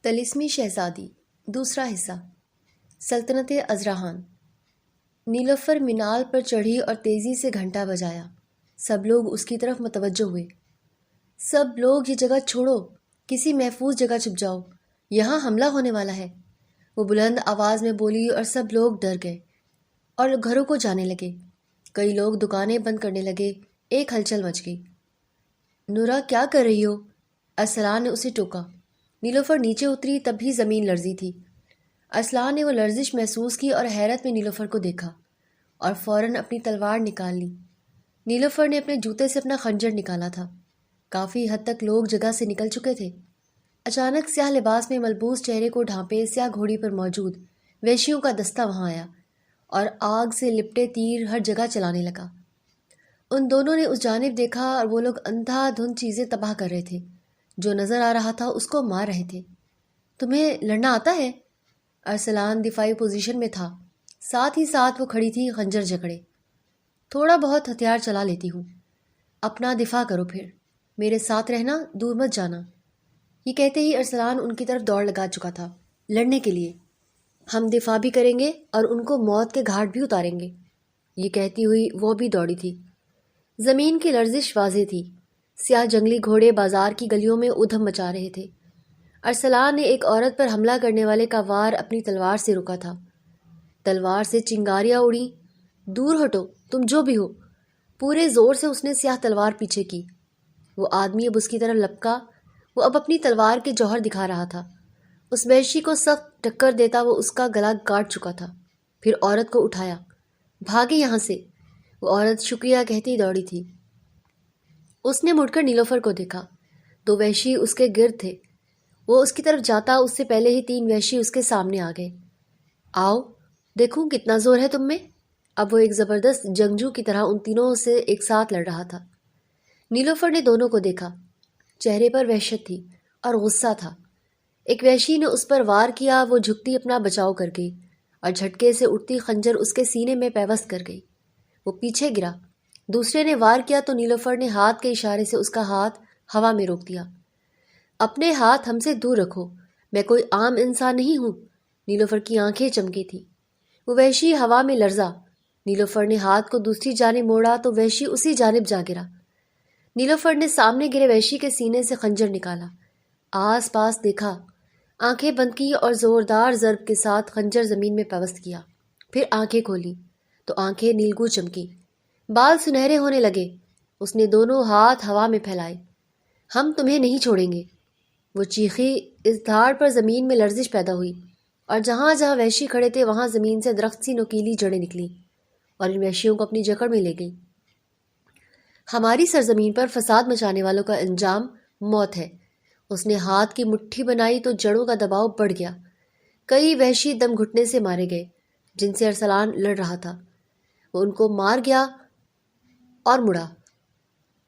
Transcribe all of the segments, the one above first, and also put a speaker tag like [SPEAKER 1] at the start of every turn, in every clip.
[SPEAKER 1] طلسمی شہزادی دوسرا حصہ سلطنت ازراحان۔ نیلوفر مینال پر چڑھی اور تیزی سے گھنٹا بجایا۔ سب لوگ اس کی طرف متوجہ ہوئے۔ سب لوگ یہ جگہ چھوڑو، کسی محفوظ جگہ چھپ جاؤ، یہاں حملہ ہونے والا ہے، وہ بلند آواز میں بولی اور سب لوگ ڈر گئے اور گھروں کو جانے لگے۔ کئی لوگ دکانیں بند کرنے لگے۔ ایک ہلچل مچ گئی۔ نورا کیا کر رہی ہو؟ ارسلان نے اسے ٹوکا۔ نیلوفر نیچے اتری تب بھی زمین لرزی تھی۔ ارسلان نے وہ لرزش محسوس کی اور حیرت میں نیلوفر کو دیکھا اور فوراً اپنی تلوار نکال لی۔ نیلوفر نے اپنے جوتے سے اپنا خنجر نکالا تھا۔ کافی حد تک لوگ جگہ سے نکل چکے تھے۔ اچانک سیاہ لباس میں ملبوس چہرے کو ڈھانپے سیاہ گھوڑی پر موجود وحشیوں کا دستہ وہاں آیا اور آگ سے لپٹے تیر ہر جگہ چلانے لگا۔ ان دونوں نے اس جانب دیکھا اور وہ لوگ اندھا دھند چیزیں تباہ کر رہے تھے۔ جو نظر آ رہا تھا اس کو مار رہے تھے۔ تمہیں لڑنا آتا ہے؟ ارسلان دفاعی پوزیشن میں تھا، ساتھ ہی ساتھ وہ کھڑی تھی خنجر جکڑے۔ تھوڑا بہت ہتھیار چلا لیتی ہوں۔ اپنا دفاع کرو، پھر میرے ساتھ رہنا، دور مت جانا۔ یہ کہتے ہی ارسلان ان کی طرف دوڑ لگا چکا تھا لڑنے کے لیے۔ ہم دفاع بھی کریں گے اور ان کو موت کے گھاٹ بھی اتاریں گے، یہ کہتی ہوئی وہ بھی دوڑی تھی۔ زمین کی لرزش واضح تھی۔ سیاہ جنگلی گھوڑے بازار کی گلیوں میں ادھم مچا رہے تھے۔ ارسلان نے ایک عورت پر حملہ کرنے والے کا وار اپنی تلوار سے روکا تھا۔ تلوار سے چنگاریاں اڑیں۔ دور ہٹو، تم جو بھی ہو۔ پورے زور سے اس نے سیاہ تلوار پیچھے کی۔ وہ آدمی اب اس کی طرف لپکا۔ وہ اب اپنی تلوار کے جوہر دکھا رہا تھا۔ اس وحشی کو سخت ٹکر دیتا وہ اس کا گلا کاٹ چکا تھا۔ پھر عورت کو اٹھایا۔ بھاگے یہاں سے، وہ عورت شکریہ کہتی دوڑی تھی۔ اس نے مڑ کر نیلوفر کو دیکھا۔ دو وحشی اس کے گرد تھے۔ وہ اس کی طرف جاتا اس سے پہلے ہی تین وحشی اس کے سامنے آ گئے۔ آؤ دیکھوں کتنا زور ہے تم میں۔ اب وہ ایک زبردست جنگجو کی طرح ان تینوں سے ایک ساتھ لڑ رہا تھا۔ نیلوفر نے دونوں کو دیکھا۔ چہرے پر وحشت تھی اور غصہ تھا۔ ایک وحشی نے اس پر وار کیا، وہ جھکتی اپنا بچاؤ کر گئی اور جھٹکے سے اٹھتی خنجر اس کے سینے میں پیوست کر گئی۔ وہ پیچھے گرا۔ دوسرے نے وار کیا تو نیلوفر نے ہاتھ کے اشارے سے اس کا ہاتھ ہوا میں روک دیا۔ اپنے ہاتھ ہم سے دور رکھو، میں کوئی عام انسان نہیں ہوں۔ نیلوفر کی آنکھیں چمکی تھیں۔ وہ وحشی ہوا میں لرزا۔ نیلوفر نے ہاتھ کو دوسری جانب موڑا تو وحشی اسی جانب جا گرا۔ نیلوفر نے سامنے گرے وحشی کے سینے سے خنجر نکالا، آس پاس دیکھا، آنکھیں بند کی اور زوردار ضرب کے ساتھ خنجر زمین میں پیوست کیا۔ پھر آنکھیں کھولی تو آنکھیں نیلگوں چمکی، بال سنہرے ہونے لگے۔ اس نے دونوں ہاتھ ہوا میں پھیلائے۔ ہم تمہیں نہیں چھوڑیں گے، وہ چیخی۔ اس دھاڑ پر زمین میں لرزش پیدا ہوئی اور جہاں جہاں وحشی کھڑے تھے وہاں زمین سے درخت سی نوکیلی جڑیں نکلی اور ان وحشیوں کو اپنی جکڑ میں لے گئی۔ ہماری سرزمین پر فساد مچانے والوں کا انجام موت ہے۔ اس نے ہاتھ کی مٹھی بنائی تو جڑوں کا دباؤ بڑھ گیا۔ کئی وحشی دم گھٹنے سے مارے گئے جن سے ارسلان لڑ رہا تھا۔ وہ ان کو مار گیا اور مڑا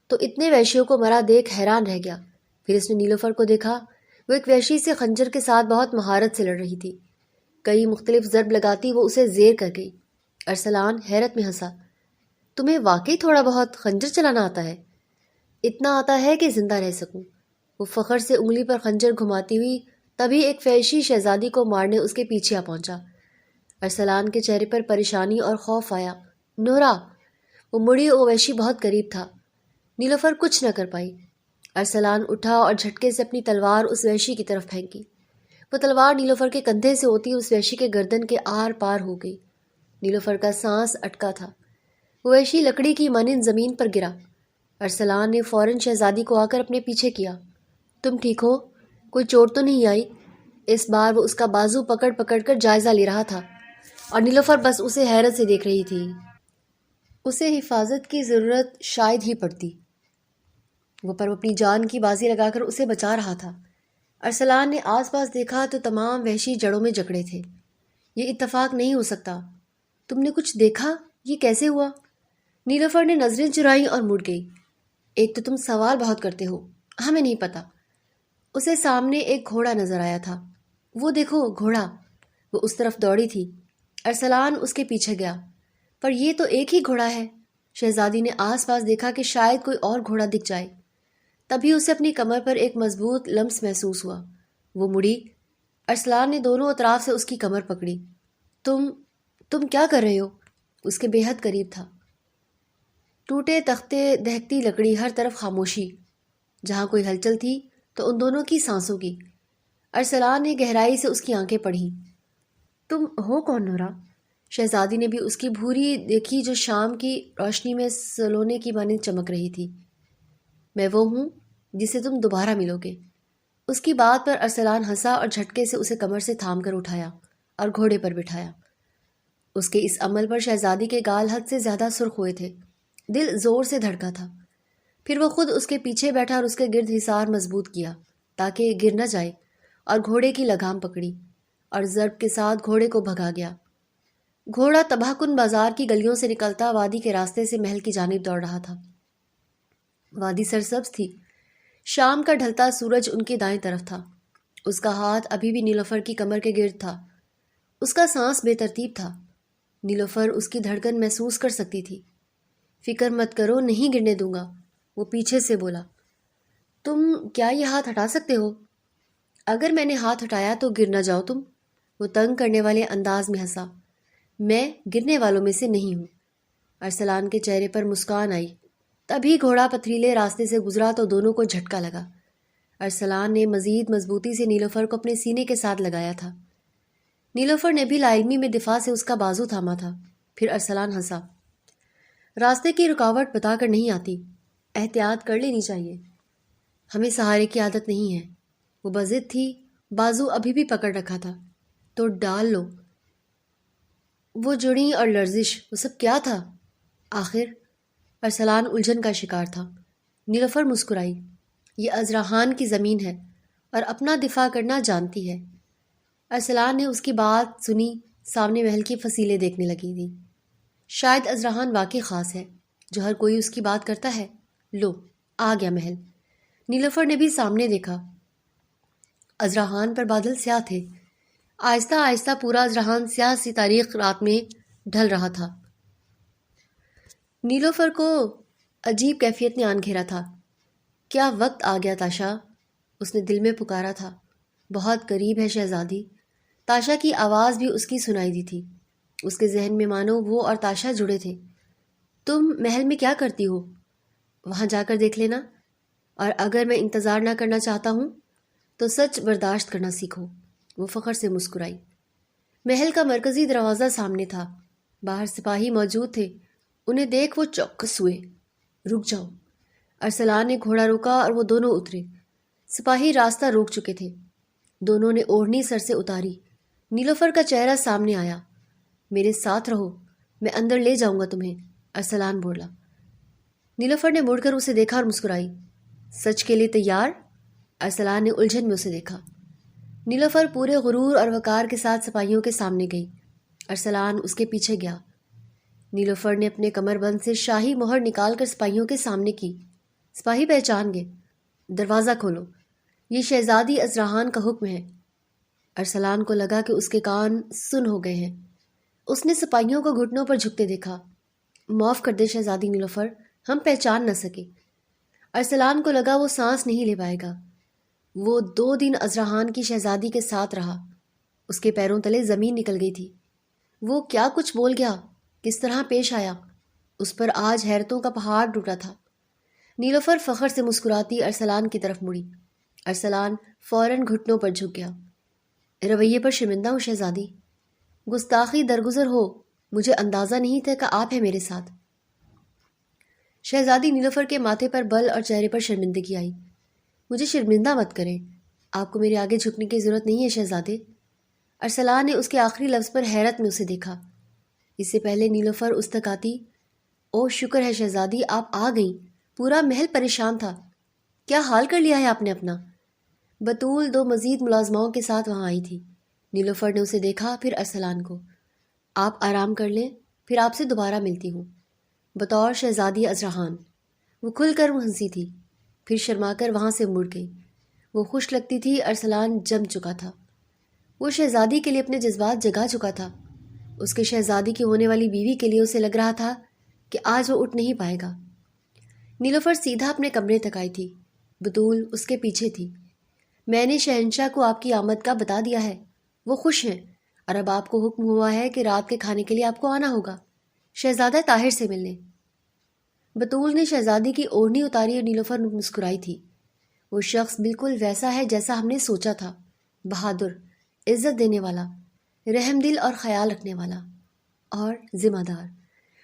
[SPEAKER 1] تو اتنے وحشیوں کو مرا دیکھ حیران رہ گیا۔ پھر اس نے نیلوفر کو دیکھا۔ وہ ایک وحشی سے خنجر کے ساتھ بہت مہارت سے لڑ رہی تھی۔ کئی مختلف ضرب لگاتی وہ اسے زیر کر گئی۔ ارسلان حیرت میں ہنسا۔ تمہیں واقعی تھوڑا بہت خنجر چلانا آتا ہے؟ اتنا آتا ہے کہ زندہ رہ سکوں۔ وہ فخر سے انگلی پر خنجر گھماتی ہوئی تبھی ایک وحشی شہزادی کو مارنے اس کے پیچھے آ پہنچا۔ ارسلان کے چہرے پر پریشانی اور خوف آیا۔ نورا! وہ مڑی، وہ وحشی بہت قریب تھا۔ نیلوفر کچھ نہ کر پائی۔ ارسلان اٹھا اور جھٹکے سے اپنی تلوار اس وحشی کی طرف پھینکی۔ وہ تلوار نیلوفر کے کندھے سے ہوتی اس وحشی کے گردن کے آر پار ہو گئی۔ نیلوفر کا سانس اٹکا تھا۔ وہ وحشی لکڑی کی مانند زمین پر گرا۔ ارسلان نے فوراً شہزادی کو آ کر اپنے پیچھے کیا۔ تم ٹھیک ہو؟ کوئی چوٹ تو نہیں آئی؟ اس بار وہ اس کا بازو پکڑ پکڑ کر جائزہ لے رہا تھا اور نیلوفر بس اسے حیرت سے دیکھ رہی تھی۔ اسے حفاظت کی ضرورت شاید ہی پڑتی، وہ پر اپنی جان کی بازی لگا کر اسے بچا رہا تھا۔ ارسلان نے آس پاس دیکھا تو تمام وحشی جڑوں میں جکڑے تھے۔ یہ اتفاق نہیں ہو سکتا۔ تم نے کچھ دیکھا؟ یہ کیسے ہوا؟ نیلوفر نے نظریں چرائیں اور مڑ گئی۔ ایک تو تم سوال بہت کرتے ہو، ہمیں نہیں پتا۔ اسے سامنے ایک گھوڑا نظر آیا تھا۔ وہ دیکھو گھوڑا۔ وہ اس طرف دوڑی تھی۔ ارسلان اس کے پیچھے گیا۔ پر یہ تو ایک ہی گھوڑا ہے۔ شہزادی نے آس پاس دیکھا کہ شاید کوئی اور گھوڑا دکھ جائے۔ تبھی اسے اپنی کمر پر ایک مضبوط لمس محسوس ہوا۔ وہ مڑی ارسلان نے دونوں اطراف سے اس کی کمر پکڑی۔ تم کیا کر رہے ہو؟ اس کے بے حد قریب تھا۔ ٹوٹے تختے، دہکتی لکڑی، ہر طرف خاموشی۔ جہاں کوئی ہلچل تھی تو ان دونوں کی سانسوں کی۔ ارسلان نے گہرائی سے اس کی آنکھیں پڑھیں۔ تم ہو کون نورا؟ شہزادی نے بھی اس کی بھوری دیکھی جو شام کی روشنی میں سلونے کی مانند چمک رہی تھی۔ میں وہ ہوں جسے تم دوبارہ ملو گے۔ اس کی بات پر ارسلان ہنسا اور جھٹکے سے اسے کمر سے تھام کر اٹھایا اور گھوڑے پر بٹھایا۔ اس کے اس عمل پر شہزادی کے گال حد سے زیادہ سرخ ہوئے تھے۔ دل زور سے دھڑکا تھا۔ پھر وہ خود اس کے پیچھے بیٹھا اور اس کے گرد حصار مضبوط کیا تاکہ گر نہ جائے، اور گھوڑے کی لگام پکڑی اور ضرب کے ساتھ گھوڑے کو بھگا گیا۔ گھوڑا تباہ کن بازار کی گلیوں سے نکلتا وادی کے راستے سے محل کی جانب دوڑ رہا تھا۔ وادی سرسبز تھی۔ شام کا ڈھلتا سورج ان کی دائیں طرف تھا۔ اس کا ہاتھ ابھی بھی نیلوفر کی کمر کے گرد تھا۔ اس کا سانس بے ترتیب تھا۔ نیلوفر اس کی دھڑکن محسوس کر سکتی تھی۔ فکر مت کرو، نہیں گرنے دوں گا، وہ پیچھے سے بولا۔ تم کیا یہ ہاتھ ہٹا سکتے ہو؟ اگر میں نے ہاتھ ہٹایا تو گر نہ جاؤ تم، وہ تنگ کرنے والے انداز میں ہنسا۔ میں گرنے والوں میں سے نہیں ہوں۔ ارسلان کے چہرے پر مسکان آئی۔ تبھی گھوڑا پتھریلے راستے سے گزرا تو دونوں کو جھٹکا لگا۔ ارسلان نے مزید مضبوطی سے نیلوفر کو اپنے سینے کے ساتھ لگایا تھا۔ نیلوفر نے بھی لا علمی میں دفاع سے اس کا بازو تھاما تھا۔ پھر ارسلان ہنسا۔ راستے کی رکاوٹ بتا کر نہیں آتی، احتیاط کر لینی چاہیے۔ ہمیں سہارے کی عادت نہیں ہے۔ وہ بضد تھی، بازو ابھی بھی پکڑ رکھا تھا۔ تو ڈال لو۔ وہ جڑیں اور لرزش، وہ سب کیا تھا؟ آخر ارسلان الجھن کا شکار تھا۔ نیلوفر مسکرائی۔ یہ ازراحان کی زمین ہے اور اپنا دفاع کرنا جانتی ہے۔ ارسلان نے اس کی بات سنی، سامنے محل کی فصیلیں دیکھنے لگی تھی۔ شاید ازراحان واقعی خاص ہے جو ہر کوئی اس کی بات کرتا ہے۔ لو، آ گیا محل۔ نیلوفر نے بھی سامنے دیکھا۔ ازراحان پر بادل سیاہ تھے۔ آہستہ آہستہ پورا ازراحان سیاہ سی تاریخ رات میں ڈھل رہا تھا۔ نیلوفر کو عجیب کیفیت نے آن گھیرا تھا۔ کیا وقت آ گیا تاشا، اس نے دل میں پکارا تھا۔ بہت قریب ہے شہزادی۔ تاشا کی آواز بھی اس کی سنائی دی تھی۔ اس کے ذہن میں مانو وہ اور تاشا جڑے تھے۔ تم محل میں کیا کرتی ہو؟ وہاں جا کر دیکھ لینا، اور اگر میں انتظار نہ کرنا چاہتا ہوں تو سچ برداشت کرنا سیکھو، وہ فخر سے مسکرائی۔ محل کا مرکزی دروازہ سامنے تھا۔ باہر سپاہی موجود تھے۔ انہیں دیکھ وہ چوکس ہوئے۔ رک جاؤ۔ ارسلان نے گھوڑا روکا اور وہ دونوں اترے۔ سپاہی راستہ روک چکے تھے۔ دونوں نے اوڑھنی سر سے اتاری۔ نیلوفر کا چہرہ سامنے آیا۔ میرے ساتھ رہو، میں اندر لے جاؤں گا تمہیں، ارسلان بولا۔ نیلوفر نے مڑ کر اسے دیکھا اور مسکرائی۔ سچ کے لیے تیار؟ ارسلان نے الجھن میں اسے دیکھا۔ نیلوفر پورے غرور اور وقار کے ساتھ سپاہیوں کے سامنے گئی۔ ارسلان اس کے پیچھے گیا۔ نیلوفر نے اپنے کمر بند سے شاہی مہر نکال کر سپاہیوں کے سامنے کی۔ سپاہی پہچان گئے۔ دروازہ کھولو، یہ شہزادی ازراحان کا حکم ہے۔ ارسلان کو لگا کہ اس کے کان سن ہو گئے ہیں۔ اس نے سپاہیوں کو گھٹنوں پر جھکتے دیکھا۔ معاف کر دے شہزادی نیلوفر، ہم پہچان نہ سکے۔ ارسلان کو لگا وہ سانس نہیں لے پائے گا۔ وہ 2 دن ازراحان کی شہزادی کے ساتھ رہا۔ اس کے پیروں تلے زمین نکل گئی تھی۔ وہ کیا کچھ بول گیا، کس طرح پیش آیا، اس پر آج حیرتوں کا پہاڑ ٹوٹا تھا۔ نیلوفر فخر سے مسکراتی ارسلان کی طرف مڑی۔ ارسلان فوراً گھٹنوں پر جھک گیا۔ رویے پر شرمندہ ہوں شہزادی، گستاخی درگزر ہو، مجھے اندازہ نہیں تھا کہ آپ ہیں میرے ساتھ۔ شہزادی نیلوفر کے ماتھے پر بل اور چہرے پر شرمندگی آئی۔ مجھے شرمندہ مت کریں، آپ کو میرے آگے جھکنے کی ضرورت نہیں ہے شہزادے۔ ارسلان نے اس کے آخری لفظ پر حیرت میں اسے دیکھا۔ اس سے پہلے نیلوفر اس تک آتی۔ او شکر ہے شہزادی، آپ آ گئیں، پورا محل پریشان تھا۔ کیا حال کر لیا ہے آپ نے اپنا؟ بطول 2 مزید ملازماؤں کے ساتھ وہاں آئی تھی۔ نیلوفر نے اسے دیکھا، پھر ارسلان کو۔ آپ آرام کر لیں، پھر آپ سے دوبارہ ملتی ہوں، بطور شہزادی ازراحان۔ وہ کھل کر ہنسی تھی، پھر شرما کر وہاں سے مڑ گئی۔ وہ خوش لگتی تھی۔ ارسلان جم چکا تھا۔ وہ شہزادی کے لیے اپنے جذبات جگا چکا تھا۔ اس کے شہزادی کی ہونے والی بیوی کے لیے اسے لگ رہا تھا کہ آج وہ اٹھ نہیں پائے گا۔ نیلوفر سیدھا اپنے کمرے تک آئی تھی۔ بطول اس کے پیچھے تھی۔ میں نے شہنشاہ کو آپ کی آمد کا بتا دیا ہے، وہ خوش ہیں، اور اب آپ کو حکم ہوا ہے کہ رات کے کھانے کے لیے آپ کو آنا ہوگا شہزادہ طاہر سے ملنے۔ بطول نے شہزادی کی اوڑھنی اتاری اور نیلوفر مسکرائی تھی۔ وہ شخص بالکل ویسا ہے جیسا ہم نے سوچا تھا، بہادر، عزت دینے والا، رحم دل اور خیال رکھنے والا، اور ذمہ دار۔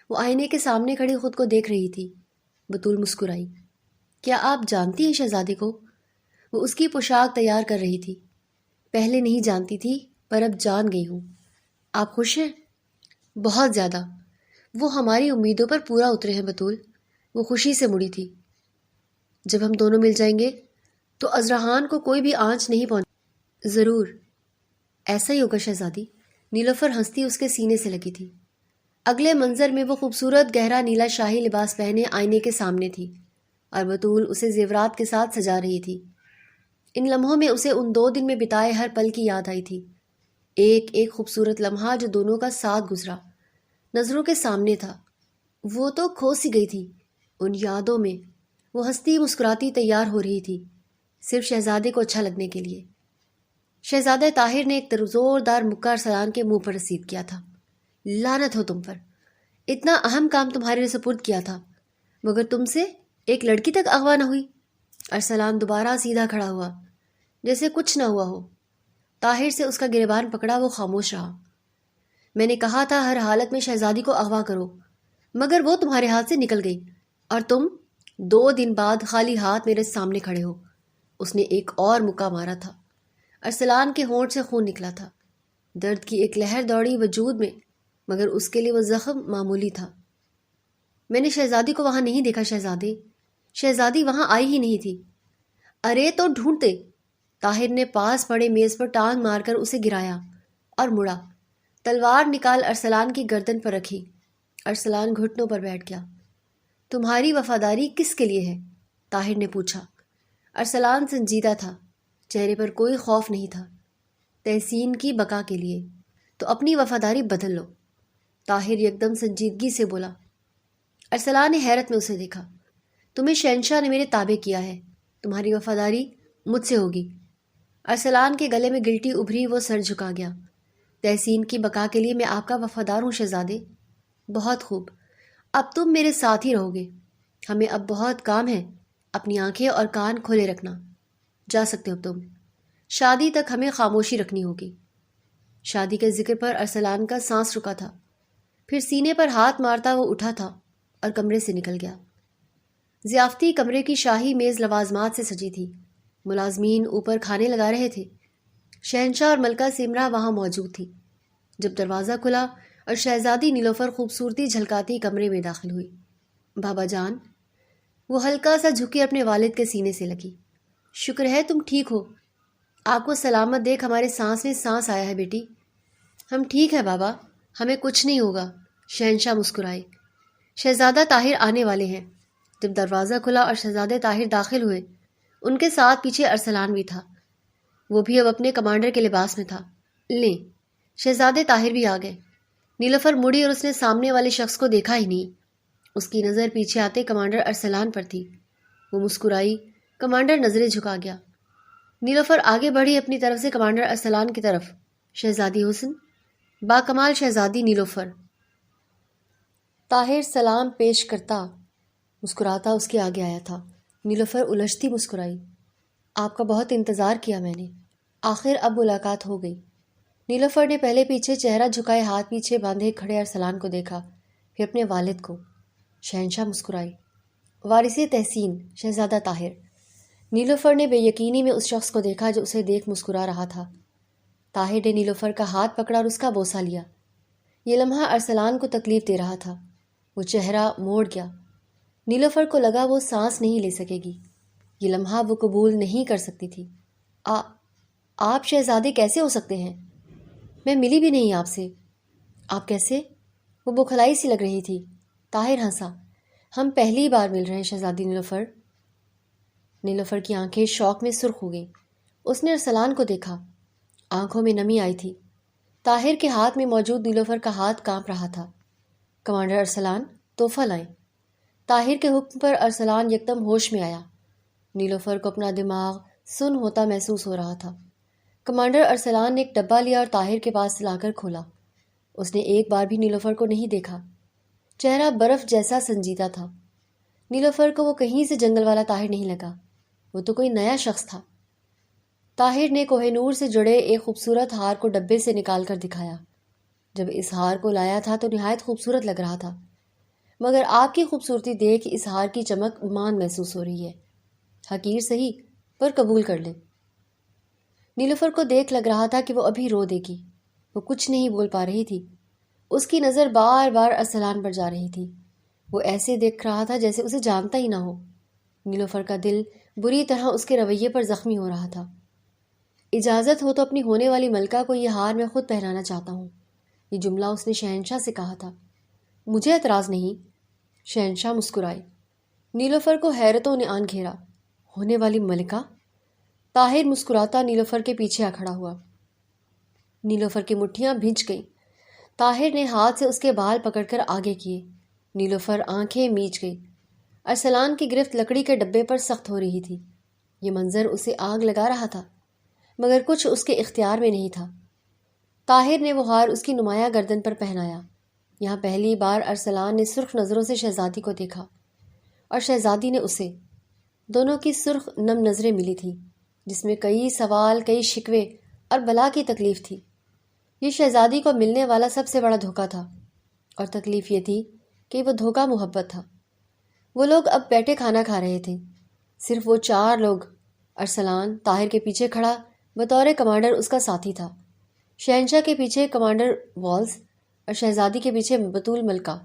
[SPEAKER 1] وہ آئینے کے سامنے کھڑی خود کو دیکھ رہی تھی۔ بطول مسکرائی۔ کیا آپ جانتی ہیں شہزادے کو؟ وہ اس کی پوشاک تیار کر رہی تھی۔ پہلے نہیں جانتی تھی، پر اب جان گئی ہوں۔ آپ خوش ہیں؟ بہت زیادہ۔ وہ ہماری امیدوں پر پورا اترے ہیں بطول۔ وہ خوشی سے مڑی تھی۔ جب ہم دونوں مل جائیں گے تو ازرحان کو کوئی بھی آنچ نہیں پہنچ۔ ضرور ایسا ہی ہوگا شہزادی۔ نیلوفر ہنستی اس کے سینے سے لگی تھی۔ اگلے منظر میں وہ خوبصورت گہرا نیلا شاہی لباس پہنے آئینے کے سامنے تھی، اور بطول اسے زیورات کے ساتھ سجا رہی تھی۔ ان لمحوں میں اسے ان 2 دن میں بتائے ہر پل کی یاد آئی تھی۔ ایک ایک خوبصورت لمحہ جو دونوں کا ساتھ گزرا نظروں کے سامنے تھا۔ وہ تو کھو سی گئی تھی ان یادوں میں۔ وہ ہنستی مسکراتی تیار ہو رہی تھی، صرف شہزادے کو اچھا لگنے کے لیے۔ شہزادہ طاہر نے ایک زوردار مکہ ارسلان کے منہ پر رسید کیا تھا۔ لعنت ہو تم پر! اتنا اہم کام تمہارے سپرد کیا تھا، مگر تم سے ایک لڑکی تک اغوا نہ ہوئی۔ ارسلان دوبارہ سیدھا کھڑا ہوا، جیسے کچھ نہ ہوا ہو۔ طاہر سے اس کا گریبان پکڑا، وہ خاموش رہا۔ میں نے کہا تھا ہر حالت میں شہزادی کو اغوا کرو، مگر وہ تمہارے ہاتھ سے نکل گئی، اور تم 2 دن بعد خالی ہاتھ میرے سامنے کھڑے ہو۔ اس نے ایک اور مکہ مارا تھا۔ ارسلان کے ہونٹ سے خون نکلا تھا۔ درد کی ایک لہر دوڑی وجود میں، مگر اس کے لیے وہ زخم معمولی تھا۔ میں نے شہزادی کو وہاں نہیں دیکھا شہزادے۔ شہزادی وہاں آئی ہی نہیں تھی۔ ارے تو ڈھونڈتے۔ طاہر نے پاس پڑے میز پر ٹانگ مار کر اسے گرایا اور مڑا۔ تلوار نکال ارسلان کی گردن پر رکھی۔ ارسلان گھٹنوں پر بیٹھ گیا۔ تمہاری وفاداری کس کے لیے ہے؟ طاہر نے پوچھا۔ ارسلان سنجیدہ تھا، چہرے پر کوئی خوف نہیں تھا۔ تحسین کی بقا کے لیے۔ تو اپنی وفاداری بدل لو، طاہر یکدم سنجیدگی سے بولا۔ ارسلان نے حیرت میں اسے دیکھا۔ تمہیں شہنشاہ نے میرے تابع کیا ہے، تمہاری وفاداری مجھ سے ہوگی۔ ارسلان کے گلے میں گلٹی ابھری، وہ سر جھکا گیا۔ تحسین کی بقا کے لیے میں آپ کا وفادار ہوں شہزادے۔ بہت خوب، اب تم میرے ساتھ ہی رہو گے۔ ہمیں اب بہت کام ہے، اپنی آنکھیں اور کان کھولے رکھنا۔ جا سکتے ہو تم۔ شادی تک ہمیں خاموشی رکھنی ہوگی۔ شادی کے ذکر پر ارسلان کا سانس رکا تھا، پھر سینے پر ہاتھ مارتا وہ اٹھا تھا اور کمرے سے نکل گیا۔ ضیافتی کمرے کی شاہی میز لوازمات سے سجی تھی۔ ملازمین اوپر کھانے لگا رہے تھے۔ شہنشاہ اور ملکہ سمرا وہاں موجود تھی۔ جب دروازہ کھلا اور شہزادی نیلوفر خوبصورتی جھلکاتی کمرے میں داخل ہوئی۔ بابا جان، وہ ہلکا سا جھکی اپنے والد کے سینے سے لگی۔ شکر ہے تم ٹھیک ہو۔ آپ کو سلامت دیکھ ہمارے سانس میں سانس آیا ہے بیٹی۔ ہم ٹھیک ہیں بابا، ہمیں کچھ نہیں ہوگا۔ شہنشاہ مسکرائے۔ شہزادہ طاہر آنے والے ہیں۔ جب دروازہ کھلا اور شہزادہ طاہر داخل ہوئے، ان کے ساتھ پیچھے ارسلان بھی تھا۔ وہ بھی اب اپنے کمانڈر کے لباس میں تھا۔ لیں، شہزادہ طاہر بھی آ گئے۔ نیلوفر مڑی اور اس نے سامنے والے شخص کو دیکھا ہی نہیں۔ اس کی نظر پیچھے آتے کمانڈر ارسلان پر تھی۔ وہ مسکرائی۔ کمانڈر نظریں جھکا گیا۔ نیلوفر آگے بڑھی اپنی طرف سے کمانڈر ارسلان کی طرف۔ شہزادی حسن، با کمال شہزادی نیلوفر۔ طاہر سلام پیش کرتا مسکراتا اس کے آگے آیا تھا۔ نیلوفر الجھتی مسکرائی۔ آپ کا بہت انتظار کیا میں نے، آخر اب ملاقات ہو گئی۔ نیلوفر نے پہلے پیچھے چہرہ جھکائے ہاتھ پیچھے باندھے کھڑے ارسلان کو دیکھا، پھر اپنے والد کو۔ شہنشاہ مسکرائی۔ وارث تحسین، شہزادہ طاہر۔ نیلوفر نے بے یقینی میں اس شخص کو دیکھا جو اسے دیکھ مسکرا رہا تھا۔ طاہر نے نیلوفر کا ہاتھ پکڑا اور اس کا بوسہ لیا۔ یہ لمحہ ارسلان کو تکلیف دے رہا تھا۔ وہ چہرہ موڑ گیا۔ نیلوفر کو لگا وہ سانس نہیں لے سکے گی۔ یہ لمحہ وہ قبول نہیں کر سکتی تھی۔ آپ شہزادے کیسے ہو سکتے ہیں؟ میں ملی بھی نہیں آپ سے۔ آپ کیسے؟ وہ بوکھلائی سی لگ رہی تھی۔ طاہر ہنسا۔ ہم پہلی بار مل رہے ہیں شہزادی نیلوفر۔ نیلوفر کی آنکھیں شوق میں سرخ ہو گئیں۔ اس نے ارسلان کو دیکھا، آنکھوں میں نمی آئی تھی۔ طاہر کے ہاتھ میں موجود نیلوفر کا ہاتھ کانپ رہا تھا۔ کمانڈر ارسلان، تحفہ لائیں۔ طاہر کے حکم پر ارسلان یکدم ہوش میں آیا۔ نیلوفر کو اپنا دماغ سن ہوتا محسوس ہو رہا تھا۔ کمانڈر ارسلان نے ایک ڈبہ لیا اور طاہر کے پاس لا کر کھولا۔ اس نے ایک بار بھی نیلوفر کو نہیں دیکھا۔ چہرہ برف جیسا سنجیدہ تھا۔ نیلوفر کو وہ کہیں سے جنگل والا طاہر نہیں لگا، وہ تو کوئی نیا شخص تھا۔ طاہر نے کوہ نور سے جڑے ایک خوبصورت ہار کو ڈبے سے نکال کر دکھایا۔ جب اس ہار کو لایا تھا تو نہایت خوبصورت لگ رہا تھا، مگر آپ کی خوبصورتی دیکھ اس ہار کی چمک مان محسوس ہو رہی ہے۔ حقیر صحیح، پر قبول کر لیں۔ نیلوفر کو دیکھ لگ رہا تھا کہ وہ ابھی رو دے گی۔ وہ کچھ نہیں بول پا رہی تھی۔ اس کی نظر بار بار ارسلان پر جا رہی تھی۔ وہ ایسے دیکھ رہا تھا جیسے اسے جانتا ہی نہ ہو۔ نیلوفر کا دل بری طرح اس کے رویے پر زخمی ہو رہا تھا۔ اجازت ہو تو اپنی ہونے والی ملکہ کو یہ ہار میں خود پہنانا چاہتا ہوں، یہ جملہ اس نے شہنشاہ سے کہا تھا۔ مجھے اعتراض نہیں۔ شہنشاہ مسکرائے۔ نیلوفر کو حیرتوں نے آن گھیرا۔ ہونے والی ملکہ؟ طاہر مسکراتا نیلوفر کے پیچھے آ کھڑا ہوا۔ نیلوفر کی مٹھیاں بھنج گئیں۔ طاہر نے ہاتھ سے اس کے بال پکڑ کر آگے کیے۔ نیلوفر آنکھیں میچ گئی۔ ارسلان کی گرفت لکڑی کے ڈبے پر سخت ہو رہی تھی۔ یہ منظر اسے آگ لگا رہا تھا، مگر کچھ اس کے اختیار میں نہیں تھا۔ طاہر نے وہ ہار اس کی نمایاں گردن پر پہنایا۔ یہاں پہلی بار ارسلان نے سرخ نظروں سے شہزادی کو دیکھا اور شہزادی نے اسے۔ دونوں کی سرخ نم نظریں ملی تھیں، جس میں کئی سوال، کئی شکوے اور بلا کی تکلیف تھی۔ یہ شہزادی کو ملنے والا سب سے بڑا دھوکہ تھا، اور تکلیف یہ تھی کہ وہ دھوکہ محبت تھا۔ وہ لوگ اب بیٹھے کھانا کھا رہے تھے، صرف وہ 4 لوگ۔ ارسلان طاہر کے پیچھے کھڑا بطور کمانڈر اس کا ساتھی تھا، شہنشاہ کے پیچھے کمانڈر والز اور شہزادی کے پیچھے بطول ملکہ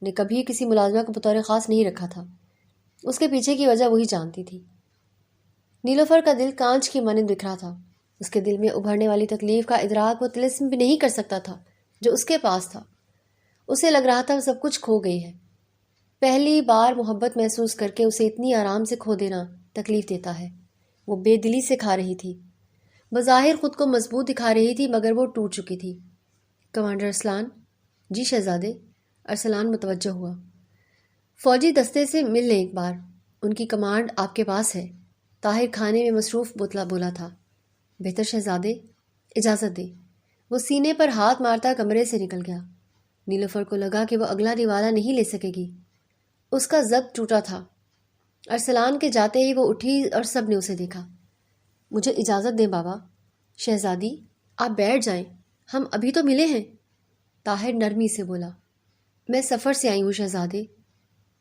[SPEAKER 1] نے کبھی کسی ملازمہ کو بطور خاص نہیں رکھا تھا۔ اس کے پیچھے کی وجہ وہی جانتی تھی۔ نیلوفر کا دل کانچ کی مانند بکھرا تھا۔ اس کے دل میں ابھرنے والی تکلیف کا ادراک وہ طلسم بھی نہیں کر سکتا تھا جو اس کے پاس تھا۔ اسے لگ رہا تھا وہ سب کچھ کھو گئی ہے۔ پہلی بار محبت محسوس کر کے اسے اتنی آرام سے کھو دینا تکلیف دیتا ہے۔ وہ بے دلی سے کھا رہی تھی، بظاہر خود کو مضبوط دکھا رہی تھی، مگر وہ ٹوٹ چکی تھی۔ کمانڈر ارسلان؟ جی شہزادے۔ ارسلان متوجہ ہوا۔ فوجی دستے سے مل لیں ایک بار، ان کی کمانڈ آپ کے پاس ہے۔ طاہر کھانے میں مصروف بولا تھا۔ بہتر شہزادے، اجازت دے۔ وہ سینے پر ہاتھ مارتا کمرے سے نکل گیا۔ نیلوفر کو لگا کہ وہ اگلا نوالہ نہیں لے سکے گی۔ اس کا ضبط ٹوٹا تھا۔ ارسلان کے جاتے ہی وہ اٹھی اور سب نے اسے دیکھا۔ مجھے اجازت دیں بابا۔ شہزادی، آپ بیٹھ جائیں، ہم ابھی تو ملے ہیں۔ طاہر نرمی سے بولا۔ میں سفر سے آئی ہوں شہزادے۔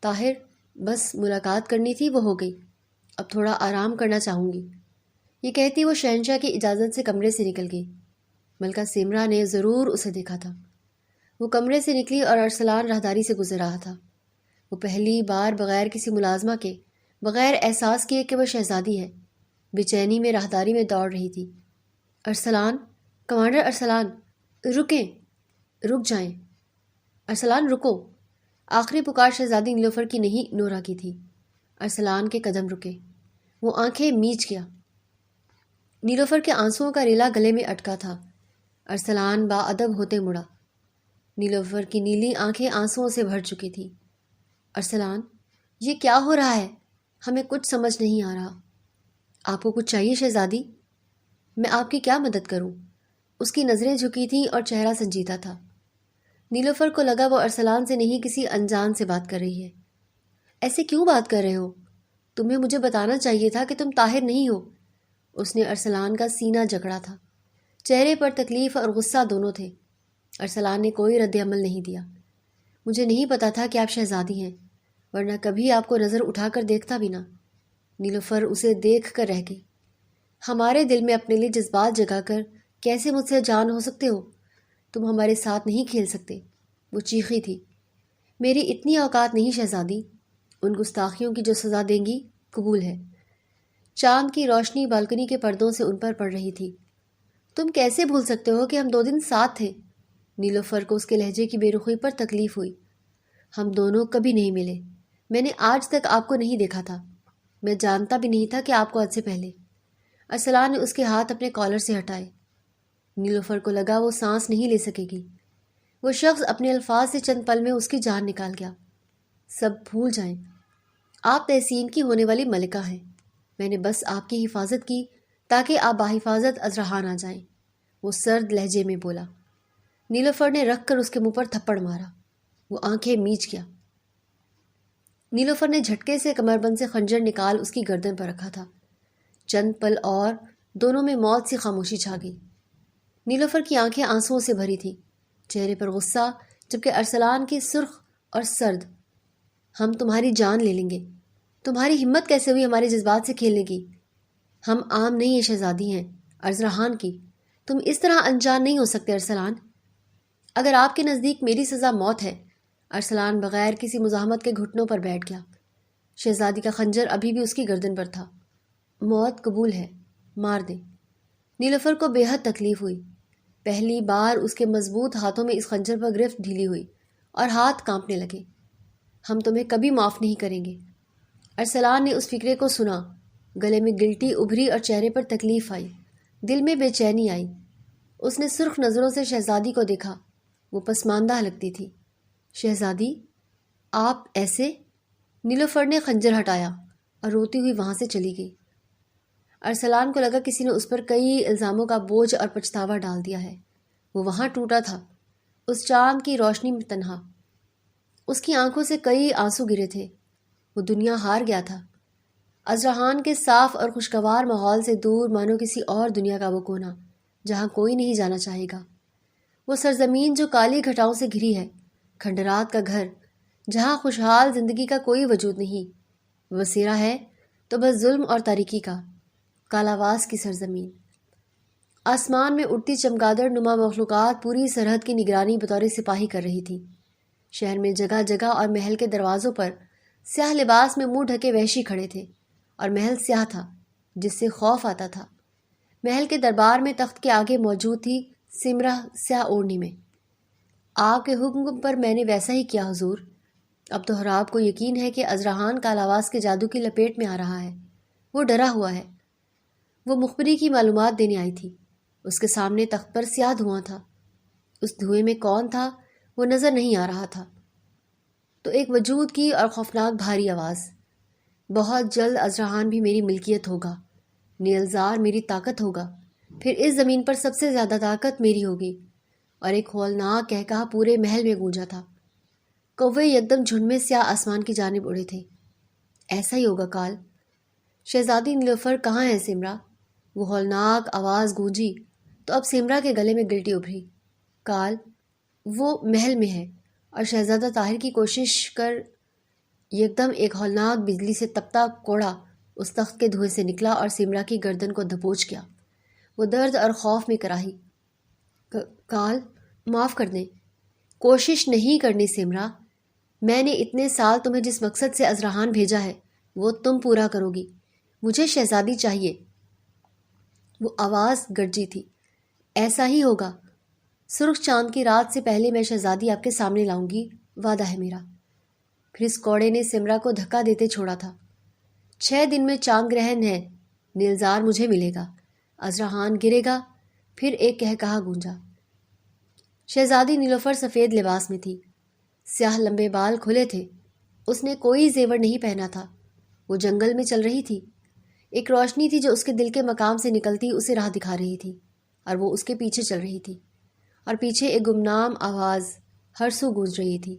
[SPEAKER 1] طاہر، بس ملاقات کرنی تھی، وہ ہو گئی، اب تھوڑا آرام کرنا چاہوں گی۔ یہ کہتی وہ شہنشاہ کی اجازت سے کمرے سے نکل گئی۔ ملکہ سمرا نے ضرور اسے دیکھا تھا۔ وہ کمرے سے نکلی اور ارسلان راہداری سے گزر رہا تھا۔ وہ پہلی بار بغیر کسی ملازمہ کے، بغیر احساس کیے کہ وہ شہزادی ہے، بے چینی میں راہداری میں دوڑ رہی تھی۔ ارسلان، کمانڈر ارسلان، رکیں، رک جائیں۔ ارسلان رکو۔ آخری پکار شہزادی نیلوفر کی نہیں، نورا کی تھی۔ ارسلان کے قدم رکے۔ وہ آنکھیں میچ گیا۔ نیلوفر کے آنسوؤں کا ریلا گلے میں اٹکا تھا۔ ارسلان با ادب ہوتے مڑا۔ نیلوفر کی نیلی آنکھیں آنسوؤں سے بھر چکی تھیں۔ ارسلان، یہ کیا ہو رہا ہے؟ ہمیں کچھ سمجھ نہیں آ رہا۔ آپ کو کچھ چاہیے شہزادی؟ میں آپ کی کیا مدد کروں؟ اس کی نظریں جھکی تھیں اور چہرہ سنجیدہ تھا۔ نیلوفر کو لگا وہ ارسلان سے نہیں کسی انجان سے بات کر رہی ہے۔ ایسے کیوں بات کر رہے ہو؟ تمہیں مجھے بتانا چاہیے تھا کہ تم طاہر نہیں ہو۔ اس نے ارسلان کا سینہ جکڑا تھا۔ چہرے پر تکلیف اور غصہ دونوں تھے۔ ارسلان نے کوئی رد عمل نہیں دیا۔ مجھے نہیں پتا تھا کہ آپ شہزادی ہیں، ورنہ کبھی آپ کو نظر اٹھا کر دیکھتا بھی نہ۔ نیلوفر اسے دیکھ کر رہ گئی۔ ہمارے دل میں اپنے لیے جذبات جگا کر کیسے مجھ سے جان ہو سکتے ہو؟ تم ہمارے ساتھ نہیں کھیل سکتے۔ وہ چیخی تھی۔ میری اتنی اوقات نہیں شہزادی۔ ان گستاخیوں کی جو سزا دیں گی قبول ہے۔ چاند کی روشنی بالکنی کے پردوں سے ان پر پڑ رہی تھی۔ تم کیسے بھول سکتے ہو کہ ہم 2 دن ساتھ تھے؟ نیلوفر کو اس کے لہجے کی بے رخی پر تکلیف ہوئی۔ ہم دونوں کبھی نہیں ملے۔ میں نے آج تک آپ کو نہیں دیکھا تھا۔ میں جانتا بھی نہیں تھا کہ آپ کو حد سے پہلے۔ ارسلان نے اس کے ہاتھ اپنے کالر سے ہٹائے۔ نیلوفر کو لگا وہ سانس نہیں لے سکے گی۔ وہ شخص اپنے الفاظ سے چند پل میں اس کی جان نکال گیا۔ سب بھول جائیں۔ آپ تحسین کی ہونے والی ملکہ ہیں۔ میں نے بس آپ کی حفاظت کی تاکہ آپ باحفاظت ازرحان آ جائیں، وہ سرد لہجے میں بولا۔ نیلوفر نے رکھ کر اس کے منہ پر تھپڑ مارا۔ وہ آنکھیں میچ گیا۔ نیلوفر نے جھٹکے سے کمربند سے خنجر نکال اس کی گردن پر رکھا تھا۔ چند پل اور دونوں میں موت سی خاموشی چھا گئی۔ نیلوفر کی آنکھیں آنسوؤں سے بھری تھیں، چہرے پر غصہ، جبکہ ارسلان کی سرخ اور سرد۔ ہم تمہاری جان لے لیں گے۔ تمہاری ہمت کیسے ہوئی ہمارے جذبات سے کھیلنے کی؟ ہم عام نہیں ہیں، شہزادی ہیں، ارزرحان کی۔ تم اس طرح انجان نہیں ہو سکتے ارسلان۔ اگر آپ کے نزدیک میری سزا موت ہے۔ ارسلان بغیر کسی مزاحمت کے گھٹنوں پر بیٹھ گیا۔ شہزادی کا خنجر ابھی بھی اس کی گردن پر تھا۔ موت قبول ہے، مار دیں۔ نیلوفر کو بے حد تکلیف ہوئی۔ پہلی بار اس کے مضبوط ہاتھوں میں اس خنجر پر گرفت ڈھیلی ہوئی اور ہاتھ کانپنے لگے۔ ہم تمہیں کبھی معاف نہیں کریں گے۔ ارسلان نے اس فکرے کو سنا۔ گلے میں گلٹی ابھری اور چہرے پر تکلیف آئی، دل میں بے چینی آئی۔ اس نے سرخ نظروں سے شہزادی کو دیکھا۔ وہ پسماندہ لگتی تھی۔ شہزادی، آپ ایسے؟ نیلوفر نے خنجر ہٹایا اور روتی ہوئی وہاں سے چلی گئی۔ ارسلان کو لگا کسی نے اس پر کئی الزاموں کا بوجھ اور پچھتاوا ڈال دیا ہے۔ وہ وہاں ٹوٹا تھا، اس چاند کی روشنی میں تنہا۔ اس کی آنکھوں سے کئی آنسو گرے تھے۔ وہ دنیا ہار گیا تھا۔ ازرحان کے صاف اور خوشگوار ماحول سے دور، مانو کسی اور دنیا کا وہ کونا جہاں کوئی نہیں جانا چاہے گا۔ وہ سرزمین جو کالی گھٹاؤں سے گھری ہے، کھنڈرات کا گھر جہاں خوشحال زندگی کا کوئی وجود نہیں، بسیرا ہے تو بس ظلم اور تاریکی کا، کالاواس کی سرزمین۔ آسمان میں اڑتی چمگادڑ نما مخلوقات پوری سرحد کی نگرانی بطور سپاہی کر رہی تھی۔ شہر میں جگہ جگہ اور محل کے دروازوں پر سیاہ لباس میں منہ ڈھکے وحشی کھڑے تھے، اور محل سیاہ تھا جس سے خوف آتا تھا۔ محل کے دربار میں تخت کے آگے موجود تھی سمرہ سیاہ اوڑھنی میں۔ آپ کے حکم پر میں نے ویسا ہی کیا حضور۔ اب تو ہراب کو یقین ہے کہ ازرحان کالاواس کے جادو کی لپیٹ میں آ رہا ہے۔ وہ ڈرا ہوا ہے۔ وہ مخبری کی معلومات دینے آئی تھی۔ اس کے سامنے تخت پر سیاہ دھواں تھا۔ اس دھوئیں میں کون تھا وہ نظر نہیں آ رہا تھا۔ تو ایک وجود کی اور خوفناک بھاری آواز، بہت جلد ازرحان بھی میری ملکیت ہوگا، نیلزار میری طاقت ہوگا، پھر اس زمین پر سب سے زیادہ طاقت میری ہوگی۔ اور ایک ہولناک قہقہا پورے محل میں گونجا تھا۔ کوے یکدم جھنڈ میں سیاہ آسمان کی جانب اڑے تھے۔ ایسا ہی ہوگا کال۔ شہزادی نیلوفر کہاں ہے سمرا؟ وہ ہولناک آواز گونجی تو اب سمرا کے گلے میں گلٹی ابھری۔ کال، وہ محل میں ہے اور شہزادہ طاہر کی کوشش کر۔ یکدم ایک ہولناک بجلی سے تپتا کوڑا اس تخت کے دھوئیں سے نکلا اور سمرا کی گردن کو دبوچ گیا۔ وہ درد اور خوف میں کراہی۔ کال، معاف کر دیں۔ کوشش نہیں کرنی سمرا۔ میں نے اتنے سال تمہیں جس مقصد سے ازرحان بھیجا ہے وہ تم پورا کرو گی۔ مجھے شہزادی چاہیے۔ وہ آواز گرجی تھی۔ ایسا ہی ہوگا۔ سرخ چاند کی رات سے پہلے میں شہزادی آپ کے سامنے لاؤں گی، وعدہ ہے میرا۔ پھر اس کوڑے نے سمرا کو دھکا دیتے چھوڑا تھا۔ 6 دن میں چاند گرہن ہے، نیلزار مجھے ملے گا، ازرحان گرے گا۔ پھر ایک قہقہا گونجا۔ شہزادی نیلوفر سفید لباس میں تھی، سیاہ لمبے بال کھلے تھے۔ اس نے کوئی زیور نہیں پہنا تھا۔ وہ جنگل میں چل رہی تھی۔ ایک روشنی تھی جو اس کے دل کے مقام سے نکلتی اسے راہ دکھا رہی تھی، اور وہ اس کے پیچھے چل رہی تھی۔ اور پیچھے ایک گمنام آواز ہر سو گونج رہی تھی،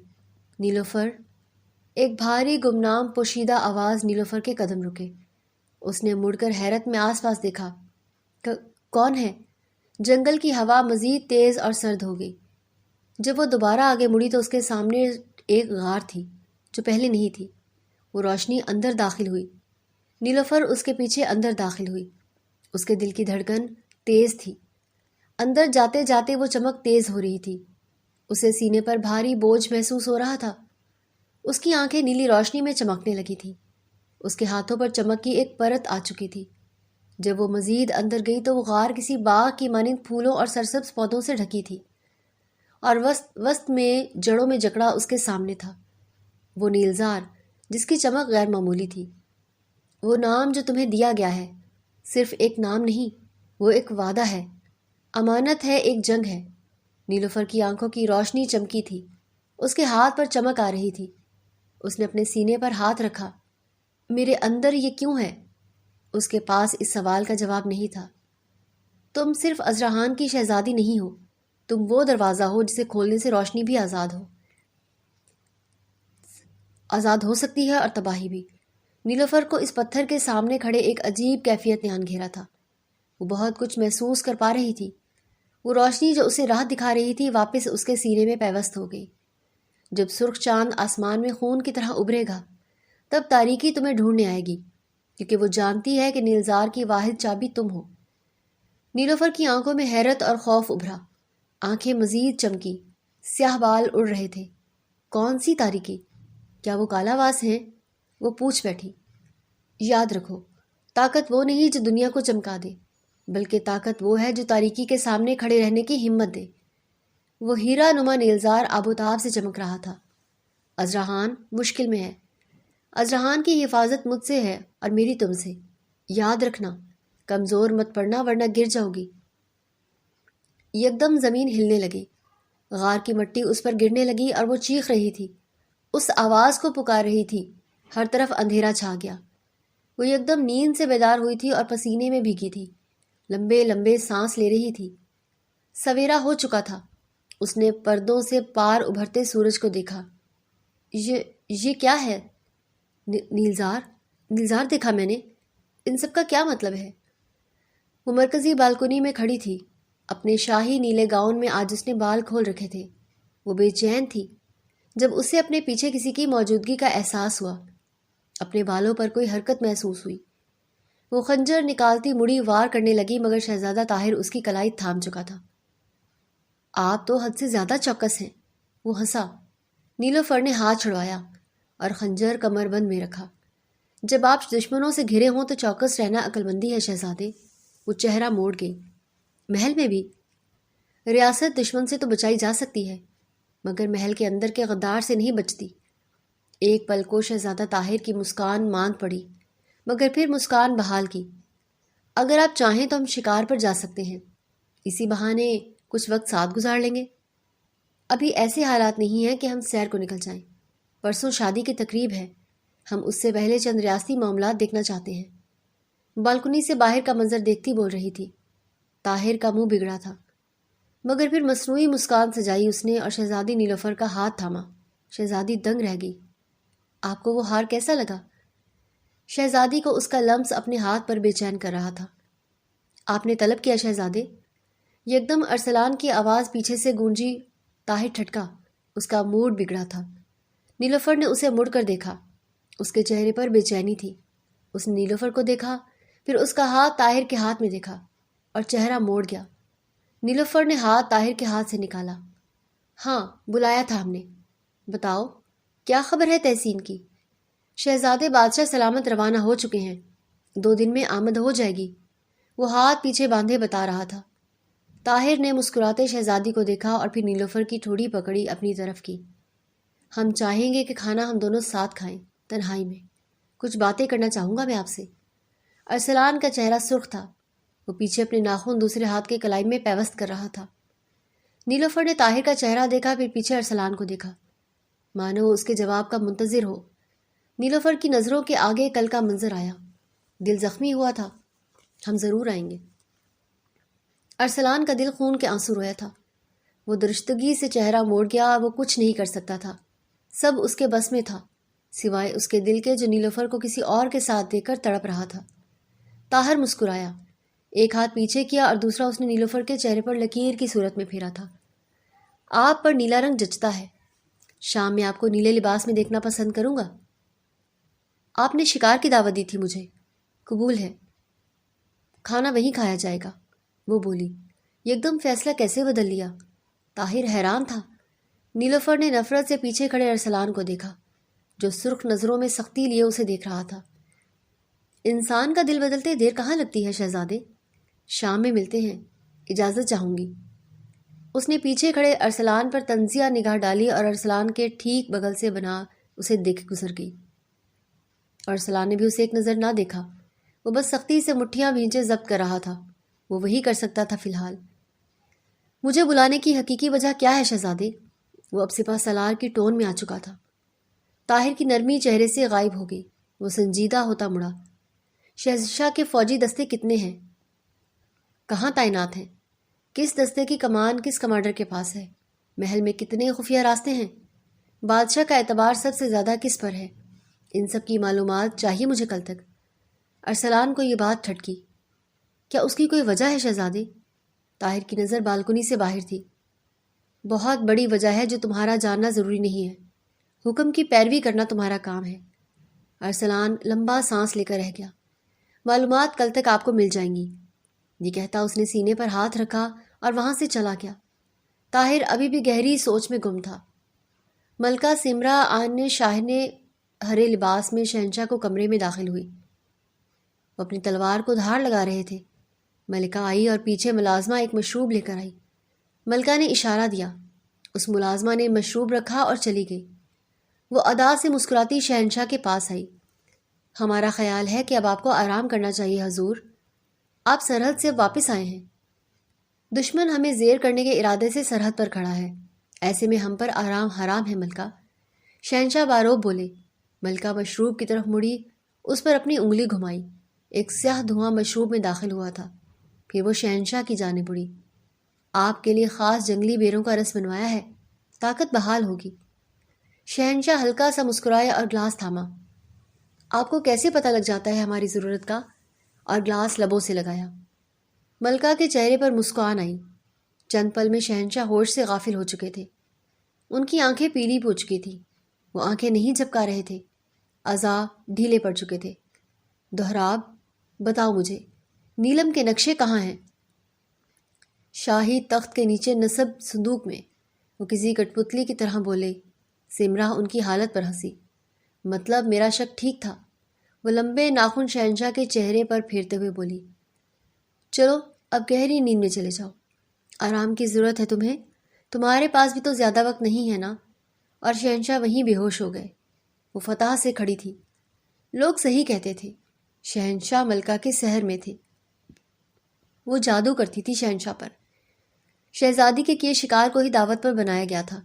[SPEAKER 1] نیلوفر۔ ایک بھاری گمنام پوشیدہ آواز نیلوفر کے قدم رکے۔ اس نے مڑ کر حیرت میں آس پاس دیکھا۔ کون ہے؟ جنگل کی ہوا مزید تیز اور سرد ہو گئی۔ جب وہ دوبارہ آگے مڑی تو اس کے سامنے ایک غار تھی جو پہلے نہیں تھی۔ وہ روشنی اندر داخل ہوئی۔ نیلوفر اس کے پیچھے اندر داخل ہوئی۔ اس کے دل کی دھڑکن تیز تھی۔ اندر جاتے جاتے وہ چمک تیز ہو رہی تھی۔ اسے سینے پر بھاری بوجھ محسوس ہو رہا تھا۔ اس کی آنکھیں نیلی روشنی میں چمکنے لگی تھیں۔ اس کے ہاتھوں پر چمک کی ایک پرت آ چکی تھی۔ جب وہ مزید اندر گئی تو وہ غار کسی باغ کی مانند پھولوں اور سرسبز پودوں سے ڈھکی تھی، اور وسط میں جڑوں میں جکڑا اس کے سامنے تھا وہ نیلزار جس کی چمک غیر معمولی تھی۔ وہ نام جو تمہیں دیا گیا ہے صرف ایک نام نہیں، وہ ایک وعدہ ہے، امانت ہے، ایک جنگ ہے۔ نیلوفر کی آنکھوں کی روشنی چمکی تھی۔ اس کے ہاتھ پر چمک آ رہی تھی۔ اس نے اپنے سینے پر ہاتھ رکھا۔ میرے اندر یہ کیوں ہے؟ اس کے پاس اس سوال کا جواب نہیں تھا۔ تم صرف ازرحان کی شہزادی نہیں ہو، تم وہ دروازہ ہو جسے کھولنے سے روشنی بھی آزاد ہو سکتی ہے اور تباہی بھی۔ نیلوفر کو اس پتھر کے سامنے کھڑے ایک عجیب کیفیت نے آن گھیرا تھا۔ وہ بہت کچھ محسوس کر پا رہی تھی۔ وہ روشنی جو اسے راہ دکھا رہی تھی واپس اس کے سینے میں پیوست ہو گئی۔ جب سرخ چاند آسمان میں خون کی طرح ابھرے گا تب تاریکی تمہیں ڈھونڈنے آئے گی، کیونکہ وہ جانتی ہے کہ نیلزار کی واحد چابی تم ہو۔ نیلوفر کی آنکھوں میں حیرت اور خوف ابھرا، آنکھیں مزید چمکی، سیاہ بال اڑ رہے تھے۔ کون سی تاریکی؟ کیا وہ کالاواس ہیں؟ وہ پوچھ بیٹھی۔ یاد رکھو، طاقت وہ نہیں جو دنیا کو چمکا دے، بلکہ طاقت وہ ہے جو تاریکی کے سامنے کھڑے رہنے کی ہمت دے۔ وہ ہیرا نما نیلزار آب و تاب سے چمک رہا تھا۔ ازرحان مشکل میں ہے۔ ازرحان کی حفاظت مجھ سے ہے اور میری تم سے۔ یاد رکھنا، کمزور مت پڑنا ورنہ گر جاؤ گی۔ یکدم زمین ہلنے لگی، غار کی مٹی اس پر گرنے لگی اور وہ چیخ رہی تھی، اس آواز کو پکار رہی تھی۔ ہر طرف اندھیرا چھا گیا۔ وہ یکدم نیند سے بیدار ہوئی تھی اور پسینے میں بھیگی تھی، لمبے لمبے سانس لے رہی تھی۔ سویرا ہو چکا تھا۔ اس نے پردوں سے پار ابھرتے سورج کو دیکھا۔ یہ کیا ہے؟ نیلزار دیکھا میں نے۔ ان سب کا کیا مطلب ہے؟ وہ مرکزی بالکنی میں کھڑی تھی۔ اپنے شاہی نیلے گاؤن میں آج اس نے بال کھول رکھے تھے۔ وہ بے چین تھی۔ جب اسے اپنے پیچھے کسی کی موجودگی کا احساس ہوا، اپنے بالوں پر کوئی حرکت محسوس ہوئی، وہ خنجر نکالتی مڑی وار کرنے لگی، مگر شہزادہ طاہر اس کی کلائی تھام چکا تھا۔ آپ تو حد سے زیادہ چوکس ہیں، وہ ہنسا۔ نیلوفر نے ہاتھ چھڑوایا اور خنجر کمر بند میں رکھا۔ جب آپ دشمنوں سے گھرے ہوں تو چوکس رہنا عقل مندی ہے شہزادے۔ وہ چہرہ موڑ گئی۔ محل میں بھی ریاست دشمن سے تو بچائی جا سکتی ہے، مگر محل کے اندر کے غدار سے نہیں بچتی۔ ایک پل کو شہزادہ طاہر کی مسکان ماند پڑی، مگر پھر مسکان بحال کی۔ اگر آپ چاہیں تو ہم شکار پر جا سکتے ہیں، اسی بہانے کچھ وقت ساتھ گزار لیں گے۔ ابھی ایسے حالات نہیں ہیں کہ ہم سیر کو نکل جائیں۔ پرسوں شادی کی تقریب ہے، ہم اس سے پہلے چند ریاستی معاملات دیکھنا چاہتے ہیں۔ بالکنی سے باہر کا منظر دیکھتی بول رہی تھی۔ طاہر کا منہ بگڑا تھا، مگر پھر مصنوعی مسکان سجائی اس نے اور شہزادی نیلوفر کا ہاتھ تھاما۔ شہزادی دنگ رہ گئی۔ آپ کو وہ ہار کیسا لگا؟ شہزادی کو اس کا لمس اپنے ہاتھ پر بے چین کر رہا تھا۔ آپ نے طلب کیا شہزادے؟ یکدم ارسلان کی آواز پیچھے سے گونجی۔ طاہر ٹھٹکا، اس کا موڈ بگڑا تھا۔ نیلوفر نے اسے مڑ کر دیکھا، اس کے چہرے پر بے چینی تھی۔ اس نے نیلوفر کو دیکھا، پھر اس کا ہاتھ طاہر کے ہاتھ میں دیکھا اور چہرہ موڑ گیا۔ نیلوفر نے ہاتھ طاہر کے ہاتھ سے نکالا۔ ہاں، بلایا تھا ہم نے۔ بتاؤ، کیا خبر ہے تحسین کی؟ شہزادے بادشاہ سلامت روانہ ہو چکے ہیں، 2 دن میں آمد ہو جائے گی۔ وہ ہاتھ پیچھے باندھے بتا رہا تھا۔ طاہر نے مسکراتے شہزادی کو دیکھا اور پھر نیلوفر کی ٹھوڑی پکڑی اپنی طرف کی۔ ہم چاہیں گے کہ کھانا ہم دونوں ساتھ کھائیں، تنہائی میں۔ کچھ باتیں کرنا چاہوں گا میں آپ سے۔ ارسلان کا چہرہ سرخ تھا۔ وہ پیچھے اپنے ناخن دوسرے ہاتھ کے کلائی میں پیوست کر رہا تھا۔ نیلوفر نے طاہر کا چہرہ دیکھا، پھر پیچھے ارسلان کو دیکھا، مانو اس کے جواب کا منتظر ہو۔ نیلوفر کی نظروں کے آگے کل کا منظر آیا۔ دل زخمی ہوا تھا۔ ہم ضرور آئیں گے۔ ارسلان کا دل خون کے آنسو رویا تھا۔ وہ درشتگی سے چہرہ موڑ گیا۔ وہ کچھ نہیں کر سکتا تھا۔ سب اس کے بس میں تھا، سوائے اس کے دل کے جو نیلوفر کو کسی اور کے ساتھ دیکھ کر تڑپ رہا تھا۔ طاہر مسکرایا، ایک ہاتھ پیچھے کیا اور دوسرا اس نے نیلوفر کے چہرے پر لکیر کی صورت میں پھیرا تھا۔ آپ پر نیلا رنگ جچتا ہے، شام میں آپ کو نیلے لباس میں دیکھنا پسند کروں گا۔ آپ نے شکار کی دعوت دی تھی مجھے، قبول ہے، کھانا وہیں کھایا جائے گا، وہ بولی۔ یکدم فیصلہ کیسے بدل لیا؟ طاہر حیران تھا۔ نیلوفر نے نفرت سے پیچھے کھڑے ارسلان کو دیکھا، جو سرخ نظروں میں سختی لیے اسے دیکھ رہا تھا۔ انسان کا دل بدلتے دیر کہاں لگتی ہے شہزادے؟ شام میں ملتے ہیں، اجازت چاہوں گی۔ اس نے پیچھے کھڑے ارسلان پر طنزیہ نگاہ ڈالی اور ارسلان کے ٹھیک بغل سے بنا اسے دیکھ گزر گئی۔ ارسلان نے بھی اسے ایک نظر نہ دیکھا۔ وہ بس سختی سے مٹھیاں بھینچے ضبط کر رہا تھا۔ وہ وہی کر سکتا تھا فی الحال۔ مجھے بلانے کی حقیقی وجہ کیا ہے شہزادے؟ وہ اب سپہ سالار کی ٹون میں آ چکا تھا۔ طاہر کی نرمی چہرے سے غائب ہو گئی۔ وہ سنجیدہ ہوتا مڑا۔ شہنشاہ کے فوجی دستے کتنے ہیں؟ کہاں تعینات ہیں؟ کس دستے کی کمان کس کمانڈر کے پاس ہے؟ محل میں کتنے خفیہ راستے ہیں؟ بادشاہ کا اعتبار سب سے زیادہ کس پر ہے؟ ان سب کی معلومات چاہیے مجھے کل تک۔ ارسلان کو یہ بات ٹھٹکی۔ کیا اس کی کوئی وجہ ہے شہزادے؟ طاہر کی نظر بالکنی سے باہر تھی۔ بہت بڑی وجہ ہے جو تمہارا جاننا ضروری نہیں ہے۔ حکم کی پیروی کرنا تمہارا کام ہے۔ ارسلان لمبا سانس لے کر رہ گیا۔ معلومات کل تک آپ کو مل جائیں گی، یہ کہتا اس نے سینے پر ہاتھ رکھا اور وہاں سے چلا گیا۔ طاہر ابھی بھی گہری سوچ میں گم تھا۔ ملکہ سمرا آن شاہنے ہرے لباس میں شہنشاہ کو کمرے میں داخل ہوئی۔ وہ اپنی تلوار کو دھار لگا رہے تھے۔ ملکہ آئی اور پیچھے ملازمہ ایک مشروب لے کر آئی۔ ملکہ نے اشارہ دیا۔ اس ملازمہ نے مشروب رکھا اور چلی گئی۔ وہ ادا سے مسکراتی شہنشاہ کے پاس آئی۔ ہمارا خیال ہے کہ اب آپ کو آرام کرنا چاہیے حضور، آپ سرحد سے واپس آئے ہیں۔ دشمن ہمیں زیر کرنے کے ارادے سے سرحد پر کھڑا ہے، ایسے میں ہم پر آرام حرام ہے ملکہ۔ شہنشاہ باروب بولے۔ ملکہ مشروب کی طرف مڑی، اس پر اپنی انگلی گھمائی۔ ایک سیاہ دھواں مشروب میں داخل ہوا تھا۔ پھر وہ شہنشاہ کی جانب بڑھی۔ آپ کے لیے خاص جنگلی بیروں کا رس بنوایا ہے، طاقت بحال ہوگی۔ شہنشاہ ہلکا سا مسکرائے اور گلاس تھاما۔ آپ کو کیسے پتہ لگ جاتا ہے ہماری ضرورت کا؟ اور گلاس لبوں سے لگایا۔ ملکہ کے چہرے پر مسکان آئی۔ چند پل میں شہنشاہ ہوش سے غافل ہو چکے تھے۔ ان کی آنکھیں پیلی ہو چکی تھیں۔ وہ آنکھیں نہیں جھپکا رہے تھے، اعضاء ڈھیلے پڑ چکے تھے۔ دہراب، بتاؤ مجھے، نیلم کے نقشے کہاں ہیں؟ شاہی تخت کے نیچے نصب صندوق میں، وہ کسی کٹ پتلی کی طرح بولے۔ سمرا ان کی حالت پر ہنسی۔ مطلب میرا شک ٹھیک تھا؟ وہ لمبے ناخن شہنشاہ کے چہرے پر پھیرتے ہوئے بولی۔ چلو اب گہری نیند میں چلے جاؤ، آرام کی ضرورت ہے تمہیں، تمہارے پاس بھی تو زیادہ وقت نہیں ہے نا۔ اور شہنشاہ وہیں بے ہوش ہو گئے۔ وہ فتح سے کھڑی تھی۔ لوگ صحیح کہتے تھے، شہنشاہ ملکہ کے سحر میں تھے۔ وہ جادو کرتی تھی شہنشاہ پر۔ شہزادی کے کیے شکار کو ہی دعوت پر بنایا گیا تھا۔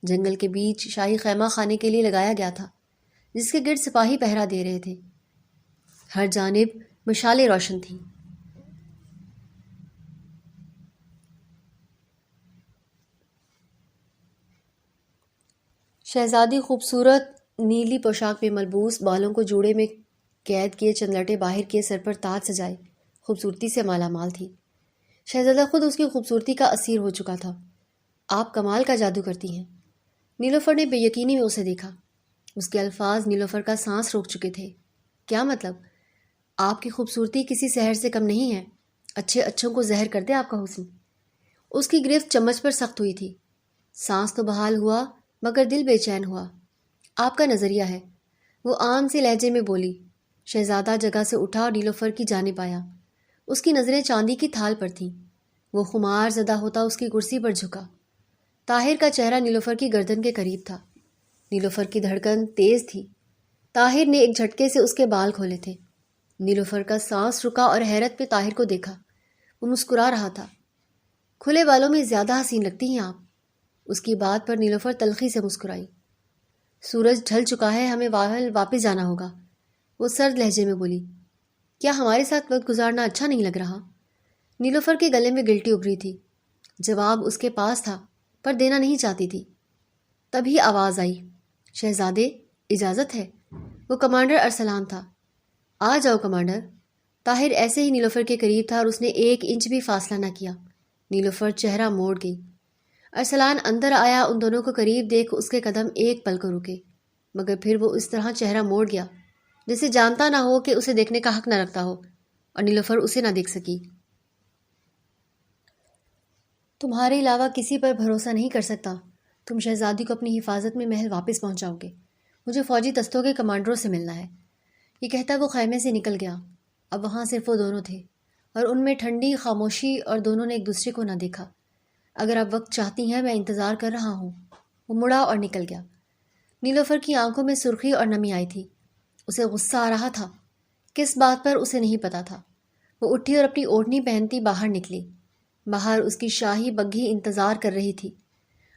[SPEAKER 1] جنگل کے بیچ شاہی خیمہ خانے کے لیے لگایا گیا تھا، جس کے گرد سپاہی پہرا دے رہے تھے۔ ہر جانب مشالیں روشن تھیں۔ شہزادی خوبصورت نیلی پوشاک میں ملبوس، بالوں کو جوڑے میں قید کیے، چند لٹے باہر کیے، سر پر تاج سجائے، خوبصورتی سے مالا مال تھی۔ شہزادہ خود اس کی خوبصورتی کا اسیر ہو چکا تھا۔ آپ کمال کا جادو کرتی ہیں۔ نیلوفر نے بے یقینی میں اسے دیکھا۔ اس کے الفاظ نیلوفر کا سانس روک چکے تھے۔ کیا مطلب؟ آپ کی خوبصورتی کسی سحر سے کم نہیں ہے۔ اچھے اچھوں کو زہر کر دے آپ کا حسن۔ اس کی گرفت چمچ پر سخت ہوئی تھی۔ سانس تو بحال ہوا مگر دل بے چین ہوا۔ آپ کا نظریہ ہے، وہ عام سے لہجے میں بولی۔ شہزادہ جگہ سے اٹھا اور نیلوفر کی جانب آیا۔ اس کی نظریں چاندی کی تھال پر تھیں۔ وہ خمار زدہ ہوتا اس کی کرسی پر جھکا۔ طاہر کا چہرہ نیلوفر کی گردن کے قریب تھا۔ نیلوفر کی دھڑکن تیز تھی۔ طاہر نے ایک جھٹکے سے اس کے بال کھولے تھے۔ نیلوفر کا سانس رکا اور حیرت میں طاہر کو دیکھا۔ وہ مسکرا رہا تھا۔ کھلے بالوں میں زیادہ حسین لگتی ہیں آپ۔ اس کی بات پر نیلوفر تلخی سے مسکرائی۔ سورج ڈھل چکا ہے، ہمیں واپس جانا ہوگا، وہ سرد لہجے میں بولی۔ کیا ہمارے ساتھ وقت گزارنا اچھا نہیں لگ رہا؟ نیلوفر کے گلے میں گلٹی ابھری تھی۔ جواب اس کے پاس تھا پر دینا نہیں چاہتی تھی۔ تبھی آواز آئی، شہزادے اجازت ہے؟ وہ کمانڈر ارسلان تھا۔ آ جاؤ کمانڈر۔ طاہر ایسے ہی نیلوفر کے قریب تھا اور اس نے 1 انچ بھی فاصلہ نہ کیا۔ نیلوفر چہرہ موڑ گئی۔ ارسلان اندر آیا، ان دونوں کو قریب دیکھ اس کے قدم ایک پل کو رکے، مگر پھر وہ اس طرح چہرہ موڑ گیا جیسے جانتا نہ ہو کہ اسے دیکھنے کا حق نہ رکھتا ہو، اور نیلوفر اسے نہ دیکھ سکی۔ تمہارے علاوہ کسی پر بھروسہ نہیں کر سکتا۔ تم شہزادی کو اپنی حفاظت میں محل واپس پہنچاؤ گے، مجھے فوجی دستوں کے کمانڈروں سے ملنا ہے۔ یہ کہتا وہ خیمے سے نکل گیا۔ اب وہاں صرف وہ دونوں تھے اور ان میں ٹھنڈی خاموشی، اور دونوں نے ایک دوسرے کو نہ دیکھا۔ اگر آپ وقت چاہتی ہیں، میں انتظار کر رہا ہوں۔ وہ مڑا اور نکل گیا۔ نیلوفر کی آنکھوں میں سرخی اور نمی آئی تھی۔ اسے غصہ آ رہا تھا، کس بات پر اسے نہیں پتا تھا۔ وہ اٹھی اور اپنی اوڑھنی پہنتی باہر نکلی۔ باہر اس کی شاہی بگھی انتظار کر رہی تھی۔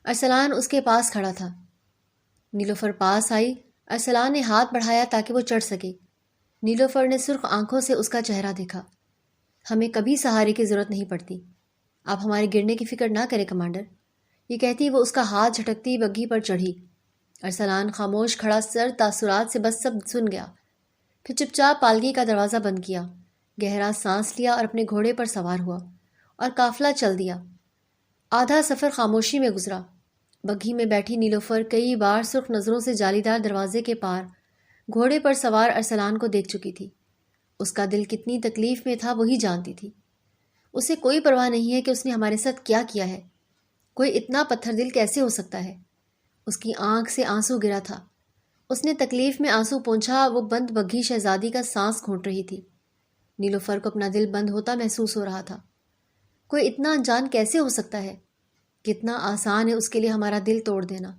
[SPEAKER 1] ارسلان اس کے پاس کھڑا تھا۔ نیلوفر پاس آئی۔ ارسلان نے ہاتھ بڑھایا تاکہ وہ چڑھ سکے۔ نیلوفر نے سرخ آنکھوں سے اس کا چہرہ دیکھا۔ ہمیں کبھی سہارے کی ضرورت نہیں پڑتی، آپ ہمارے گرنے کی فکر نہ کریں کمانڈر۔ یہ کہتی وہ اس کا ہاتھ جھٹکتی بگھی پر چڑھی۔ ارسلان خاموش کھڑا سر تاثرات سے بس سب سن گیا، پھر چپ چاپ پالگی کا دروازہ بند کیا، گہرا سانس لیا اور اپنے گھوڑے پر سوار ہوا اور قافلہ چل دیا۔ آدھا سفر خاموشی میں گزرا۔ بگھی میں بیٹھی نیلوفر کئی بار سرخ نظروں سے جالی دار دروازے کے پار گھوڑے پر سوار ارسلان کو دیکھ چکی تھی۔ اس کا دل کتنی تکلیف میں تھا وہی جانتی تھی۔ اسے کوئی پرواہ نہیں ہے کہ اس نے ہمارے ساتھ کیا کیا ہے۔ کوئی اتنا پتھر دل کیسے ہو سکتا ہے؟ اس کی آنکھ سے آنسو گرا تھا۔ اس نے تکلیف میں آنسو پونچھا۔ وہ بند بگھی شہزادی کا سانس گھونٹ رہی تھی۔ نیلوفر کو اپنا دل بند ہوتا محسوس ہو رہا تھا۔ کوئی اتنا انجان کیسے ہو سکتا ہے؟ کتنا آسان ہے اس کے لیے ہمارا دل توڑ دینا۔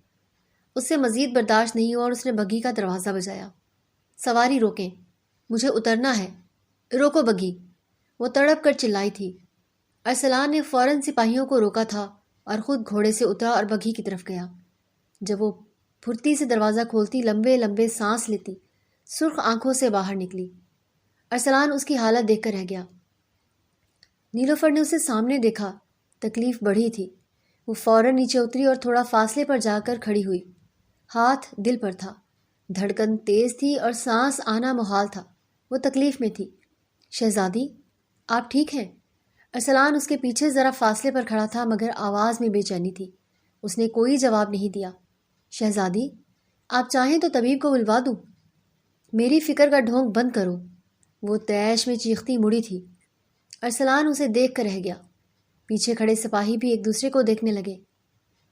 [SPEAKER 1] اس سے مزید برداشت نہیں ہوا اور اس نے بگھی کا دروازہ بجایا۔ سواری روکیں، مجھے اترنا ہے، روکو بگھی، وہ تڑپ کر چلائی تھی۔ ارسلان نے فوراً سپاہیوں کو روکا تھا اور خود گھوڑے سے اترا اور بگھی کی طرف گیا۔ جب وہ پھرتی سے دروازہ کھولتی، لمبے لمبے سانس لیتی، سرخ آنکھوں سے باہر نکلی۔ ارسلان اس کی حالت دیکھ کر رہ گیا۔ نیلوفر نے اسے سامنے دیکھا، تکلیف بڑھی تھی۔ وہ فوراً نیچے اتری اور تھوڑا فاصلے پر جا کر کھڑی ہوئی۔ ہاتھ دل پر تھا، دھڑکن تیز تھی اور سانس آنا محال تھا۔ وہ تکلیف میں تھی۔ شہزادی، آپ ٹھیک ہیں؟ ارسلان اس کے پیچھے ذرا فاصلے پر کھڑا تھا مگر آواز میں بے چینی تھی۔ اس نے کوئی جواب نہیں دیا۔ شہزادی، آپ چاہیں تو طبیب کو بلوا دوں؟ میری فکر کا ڈھونگ بند کرو۔ وہ طیش میں چیختی مڑی تھی۔ ارسلان اسے دیکھ کر رہ گیا۔ پیچھے کھڑے سپاہی بھی ایک دوسرے کو دیکھنے لگے۔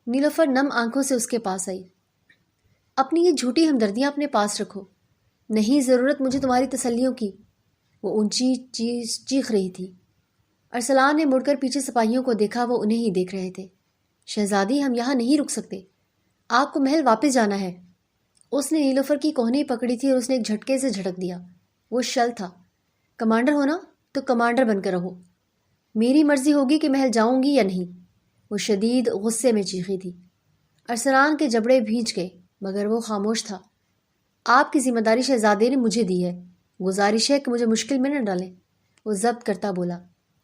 [SPEAKER 1] نیلوفر نم آنکھوں سے اس کے پاس آئی۔ اپنی یہ جھوٹی ہمدردیاں اپنے پاس رکھو، نہیں ضرورت مجھے تمہاری تسلیوں کی۔ وہ اونچی چیخ رہی تھی۔ ارسلان نے مڑ کر پیچھے سپاہیوں کو دیکھا، وہ انہیں ہی دیکھ رہے تھے۔ شہزادی، ہم یہاں نہیں رک سکتے، آپ کو محل واپس جانا ہے۔ اس نے نیلوفر کی کوہنی پکڑی تھی اور اس نے ایک جھٹکے سے جھٹک دیا۔ وہ شل تھا۔ کمانڈر ہونا تو کمانڈر بن کر رہو، میری مرضی ہوگی کہ محل جاؤں گی یا نہیں۔ وہ شدید غصے میں چیخی تھی۔ ارسلان کے جبڑے بھیج گئے مگر وہ خاموش تھا۔ آپ کی ذمہ داری شہزادے نے مجھے دی ہے، گزارش ہے کہ مجھے مشکل میں نہ ڈالیں۔ وہ ضبط کرتا بولا،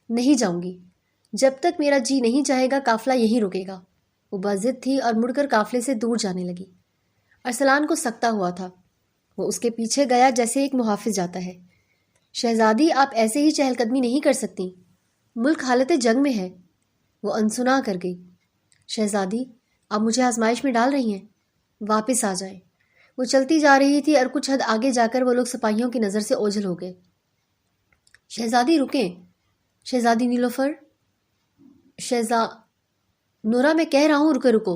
[SPEAKER 1] نہیں جاؤں گی، جب تک میرا جی نہیں چاہے گا قافلہ یہیں رکے گا۔ وہ باضد تھی اور مڑ کر قافلے سے دور جانے لگی۔ ارسلان کو سکتا ہوا تھا۔ وہ اس کے پیچھے گیا جیسے ایک محافظ جاتا ہے۔ شہزادی، آپ ایسے ہی چہل قدمی نہیں کر سکتی، ملک حالت جنگ میں ہے۔ وہ انسنا کر گئی۔ شہزادی، آپ مجھے آزمائش میں ڈال رہی ہیں، واپس آ جائیں۔ وہ چلتی جا رہی تھی اور کچھ حد آگے جا کر وہ لوگ سپاہیوں کی نظر سے اوجھل ہو گئے۔ شہزادی رکیں، شہزادی نیلوفر، نورا، میں کہہ رہا ہوں رکو رکو۔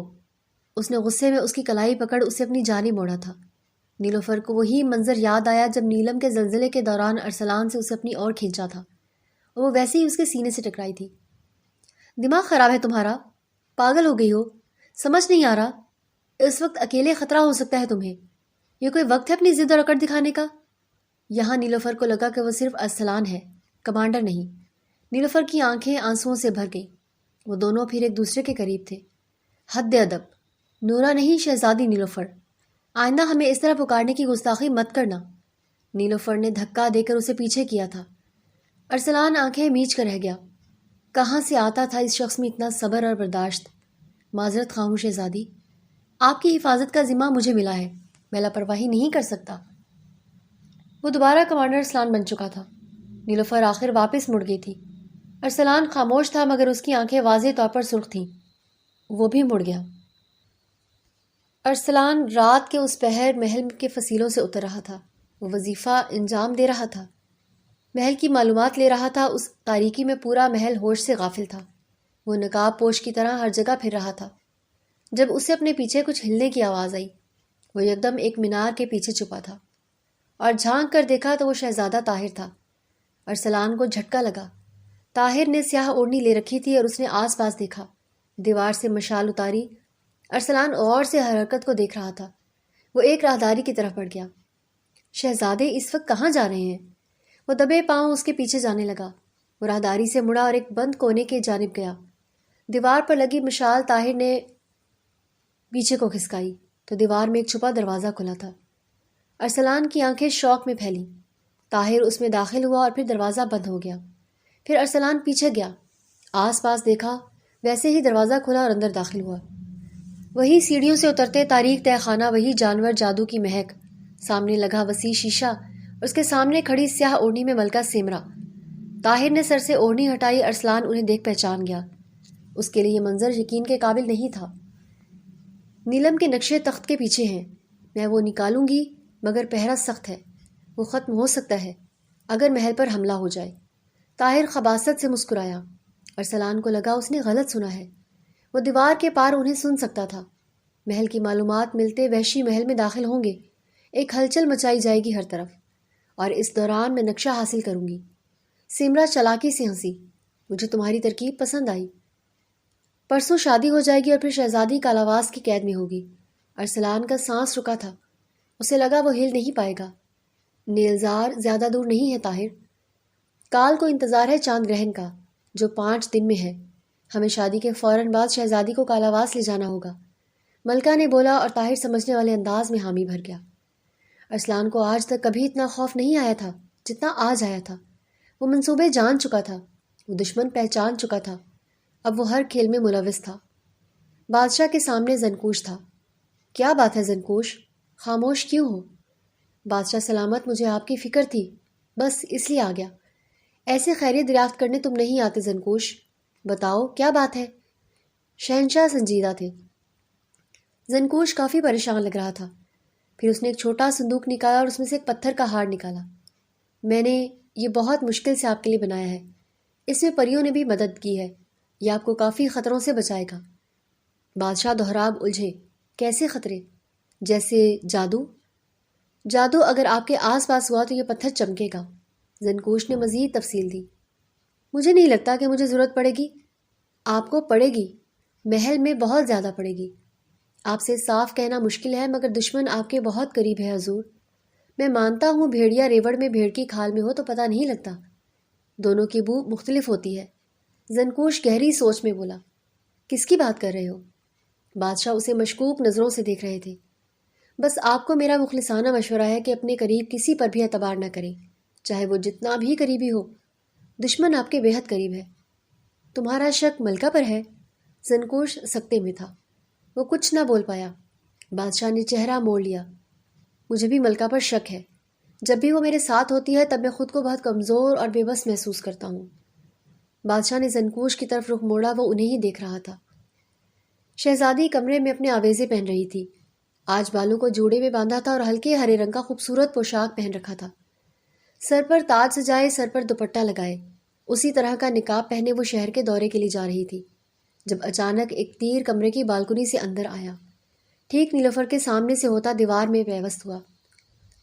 [SPEAKER 1] اس نے غصے میں اس کی کلائی پکڑ اسے اپنی جانب موڑا تھا۔ نیلوفر کو وہی منظر یاد آیا جب نیلم کے زلزلے کے دوران ارسلان سے اسے اپنی اور کھینچا تھا، اور وہ ویسے ہی اس کے سینے سے ٹکرائی تھی۔ دماغ خراب ہے تمہارا، پاگل ہو گئی ہو، سمجھ نہیں آ رہا اس وقت اکیلے خطرہ ہو سکتا ہے تمہیں۔ یہ کوئی وقت ہے اپنی ضد اور اکڑ دکھانے کا؟ یہاں نیلوفر کو لگا کہ وہ صرف ارسلان ہے، کمانڈر نہیں۔ نیلوفر کی آنکھیں آنسوؤں سے بھر گئیں۔ وہ دونوں پھر ایک دوسرے کے قریب تھے۔ حد ادب، نورا نہیں، شہزادی نیلوفر، آئندہ ہمیں اس طرح پکارنے کی گستاخی مت کرنا۔ نیلوفر نے دھکا دے کر اسے پیچھے کیا تھا۔ ارسلان آنکھیں میچ کر رہ گیا۔ کہاں سے آتا تھا اس شخص میں اتنا صبر اور برداشت؟ معذرت خواہ ہوں شہزادی، آپ کی حفاظت کا ذمہ مجھے ملا ہے، میں لاپرواہی نہیں کر سکتا۔ وہ دوبارہ کمانڈر ارسلان بن چکا تھا۔ نیلوفر آخر واپس مڑ گئی تھی۔ ارسلان خاموش تھا مگر اس کی آنکھیں واضح طور پر سرخ تھیں۔ وہ بھی مڑ گیا۔ ارسلان رات کے اس پہر محل کے فصیلوں سے اتر رہا تھا۔ وہ وظیفہ انجام دے رہا تھا، محل کی معلومات لے رہا تھا۔ اس تاریکی میں پورا محل ہوش سے غافل تھا۔ وہ نقاب پوش کی طرح ہر جگہ پھر رہا تھا۔ جب اسے اپنے پیچھے کچھ ہلنے کی آواز آئی، وہ یکدم ایک مینار کے پیچھے چھپا تھا اور جھانک کر دیکھا تو وہ شہزادہ طاہر تھا۔ ارسلان کو جھٹکا لگا۔ طاہر نے سیاہ اوڑھنی لے رکھی تھی اور اس نے آس پاس دیکھا، دیوار سے مشال اتاری۔ ارسلان غور سے ہر حرکت کو دیکھ رہا تھا۔ وہ ایک راہداری کی طرف بڑھ گیا۔ شہزادے اس وقت کہاں جا رہے ہیں؟ وہ دبے پاؤں اس کے پیچھے جانے لگا۔ وہ راہداری سے مڑا اور ایک بند کونے کی جانب گیا۔ دیوار پر لگی مشال طاہر نے پیچھے کو کھسکائی تو دیوار میں ایک چھپا دروازہ کھلا تھا۔ ارسلان کی آنکھیں شوق میں پھیلیں۔ طاہر اس میں داخل ہوا اور پھر دروازہ بند ہو گیا۔ پھر ارسلان پیچھے گیا، آس پاس دیکھا، ویسے ہی دروازہ کھلا اور اندر داخل ہوا۔ وہی سیڑھیوں سے اترتے تاریخ تہ خانہ، وہی جانور، جادو کی مہک، سامنے لگا وسیع شیشہ، اس کے سامنے کھڑی سیاہ اوڑھنی میں ملکہ سمرا۔ طاہر نے سر سے اوڑھنی ہٹائی، ارسلان انہیں دیکھ پہچان گیا۔ اس کے لیے یہ منظر یقین کے قابل نہیں تھا۔ نیلم کے نقشے تخت کے پیچھے ہیں، میں وہ نکالوں گی، مگر پہرا سخت ہے، وہ ختم ہو سکتا ہے اگر محل پر حملہ ہو جائے۔ طاہر خباثت سے مسکرایا۔ ارسلان کو لگا اس نے غلط سنا ہے، وہ دیوار کے پار انہیں سن سکتا تھا۔ محل کی معلومات ملتے وحشی محل میں داخل ہوں گے، ایک ہلچل مچائی جائے گی ہر طرف، اور اس دوران میں نقشہ حاصل کروں گی۔ سمرا چالاکی سے ہنسی، مجھے تمہاری ترکیب پسند آئی۔ پرسوں شادی ہو جائے گی اور پھر شہزادی کالاواس کی قید میں ہوگی۔ ارسلان کا سانس رکا تھا، اسے لگا وہ ہل نہیں پائے گا۔ نیلزار زیادہ دور نہیں ہے طاہر، کال کو انتظار ہے چاند گرہن کا جو 5 دن میں ہے۔ ہمیں شادی کے فوراً بعد شہزادی کو کالاواس لے جانا ہوگا، ملکہ نے بولا، اور طاہر سمجھنے والے انداز میں حامی بھر گیا۔ ارسلان کو آج تک کبھی اتنا خوف نہیں آیا تھا جتنا آج آیا تھا۔ وہ منصوبے جان چکا تھا، وہ دشمن پہچان چکا تھا، اب وہ ہر کھیل میں ملوث تھا۔ بادشاہ کے سامنے زنکوش تھا۔ کیا بات ہے زنکوش، خاموش کیوں ہو؟ بادشاہ سلامت، مجھے آپ کی فکر تھی، بس اس لیے آ گیا۔ ایسے خیریت دریافت کرنے تم نہیں آتے زنکوش، بتاؤ کیا بات ہے؟ شہنشاہ سنجیدہ تھے۔ زنکوش کافی پریشان لگ رہا تھا۔ پھر اس نے ایک چھوٹا صندوق نکالا اور اس میں سے ایک پتھر کا ہار نکالا۔ میں نے یہ بہت مشکل سے آپ کے لیے بنایا ہے، اس میں پریوں نے بھی مدد کی ہے، یہ آپ کو کافی خطروں سے بچائے گا۔ بادشاہ دہراب الجھے، کیسے خطرے؟ جیسے جادو؟ جادو اگر آپ کے آس پاس ہوا تو یہ پتھر چمکے گا۔ زنکوش نے مزید تفصیل دی۔ مجھے نہیں لگتا کہ مجھے ضرورت پڑے گی۔ آپ کو پڑے گی، محل میں بہت زیادہ پڑے گی۔ آپ سے صاف کہنا مشکل ہے، مگر دشمن آپ کے بہت قریب ہے حضور۔ میں مانتا ہوں بھیڑیا ریوڑ میں بھیڑ کی کھال میں ہو تو پتہ نہیں لگتا، دونوں کی بو مختلف ہوتی ہے۔ زنکوش گہری سوچ میں بولا، کس کی بات کر رہے ہو؟ بادشاہ اسے مشکوک نظروں سے دیکھ رہے تھے۔ بس آپ کو میرا مخلصانہ مشورہ ہے کہ اپنے قریب کسی پر بھی اعتبار نہ کریں، چاہے وہ جتنا بھی قریبی ہو۔ دشمن آپ کے بےحد قریب ہے۔ تمہارا شک ملکہ پر ہے؟ زنکوش سکتے میں تھا، وہ کچھ نہ بول پایا۔ بادشاہ نے چہرہ موڑ لیا۔ مجھے بھی ملکہ پر شک ہے، جب بھی وہ میرے ساتھ ہوتی ہے تب میں خود کو بہت کمزور اور بے بس محسوس کرتا ہوں۔ بادشاہ نے زنکوش کی طرف رخ موڑا، وہ انہیں ہی دیکھ رہا تھا۔ شہزادی کمرے میں اپنے آویزے پہن رہی تھی۔ آج بالوں کو جوڑے میں باندھا تھا اور ہلکے ہرے رنگ کا خوبصورت پوشاک پہن رکھا تھا۔ سر پر تاج سجائے، سر پر دوپٹہ لگائے، اسی طرح کا نقاب پہنے وہ شہر کے دورے کے لیے جا رہی تھی، جب اچانک ایک تیر کمرے کی بالکنی سے اندر آیا، ٹھیک نیلوفر کے سامنے سے ہوتا دیوار میں پیوست ہوا۔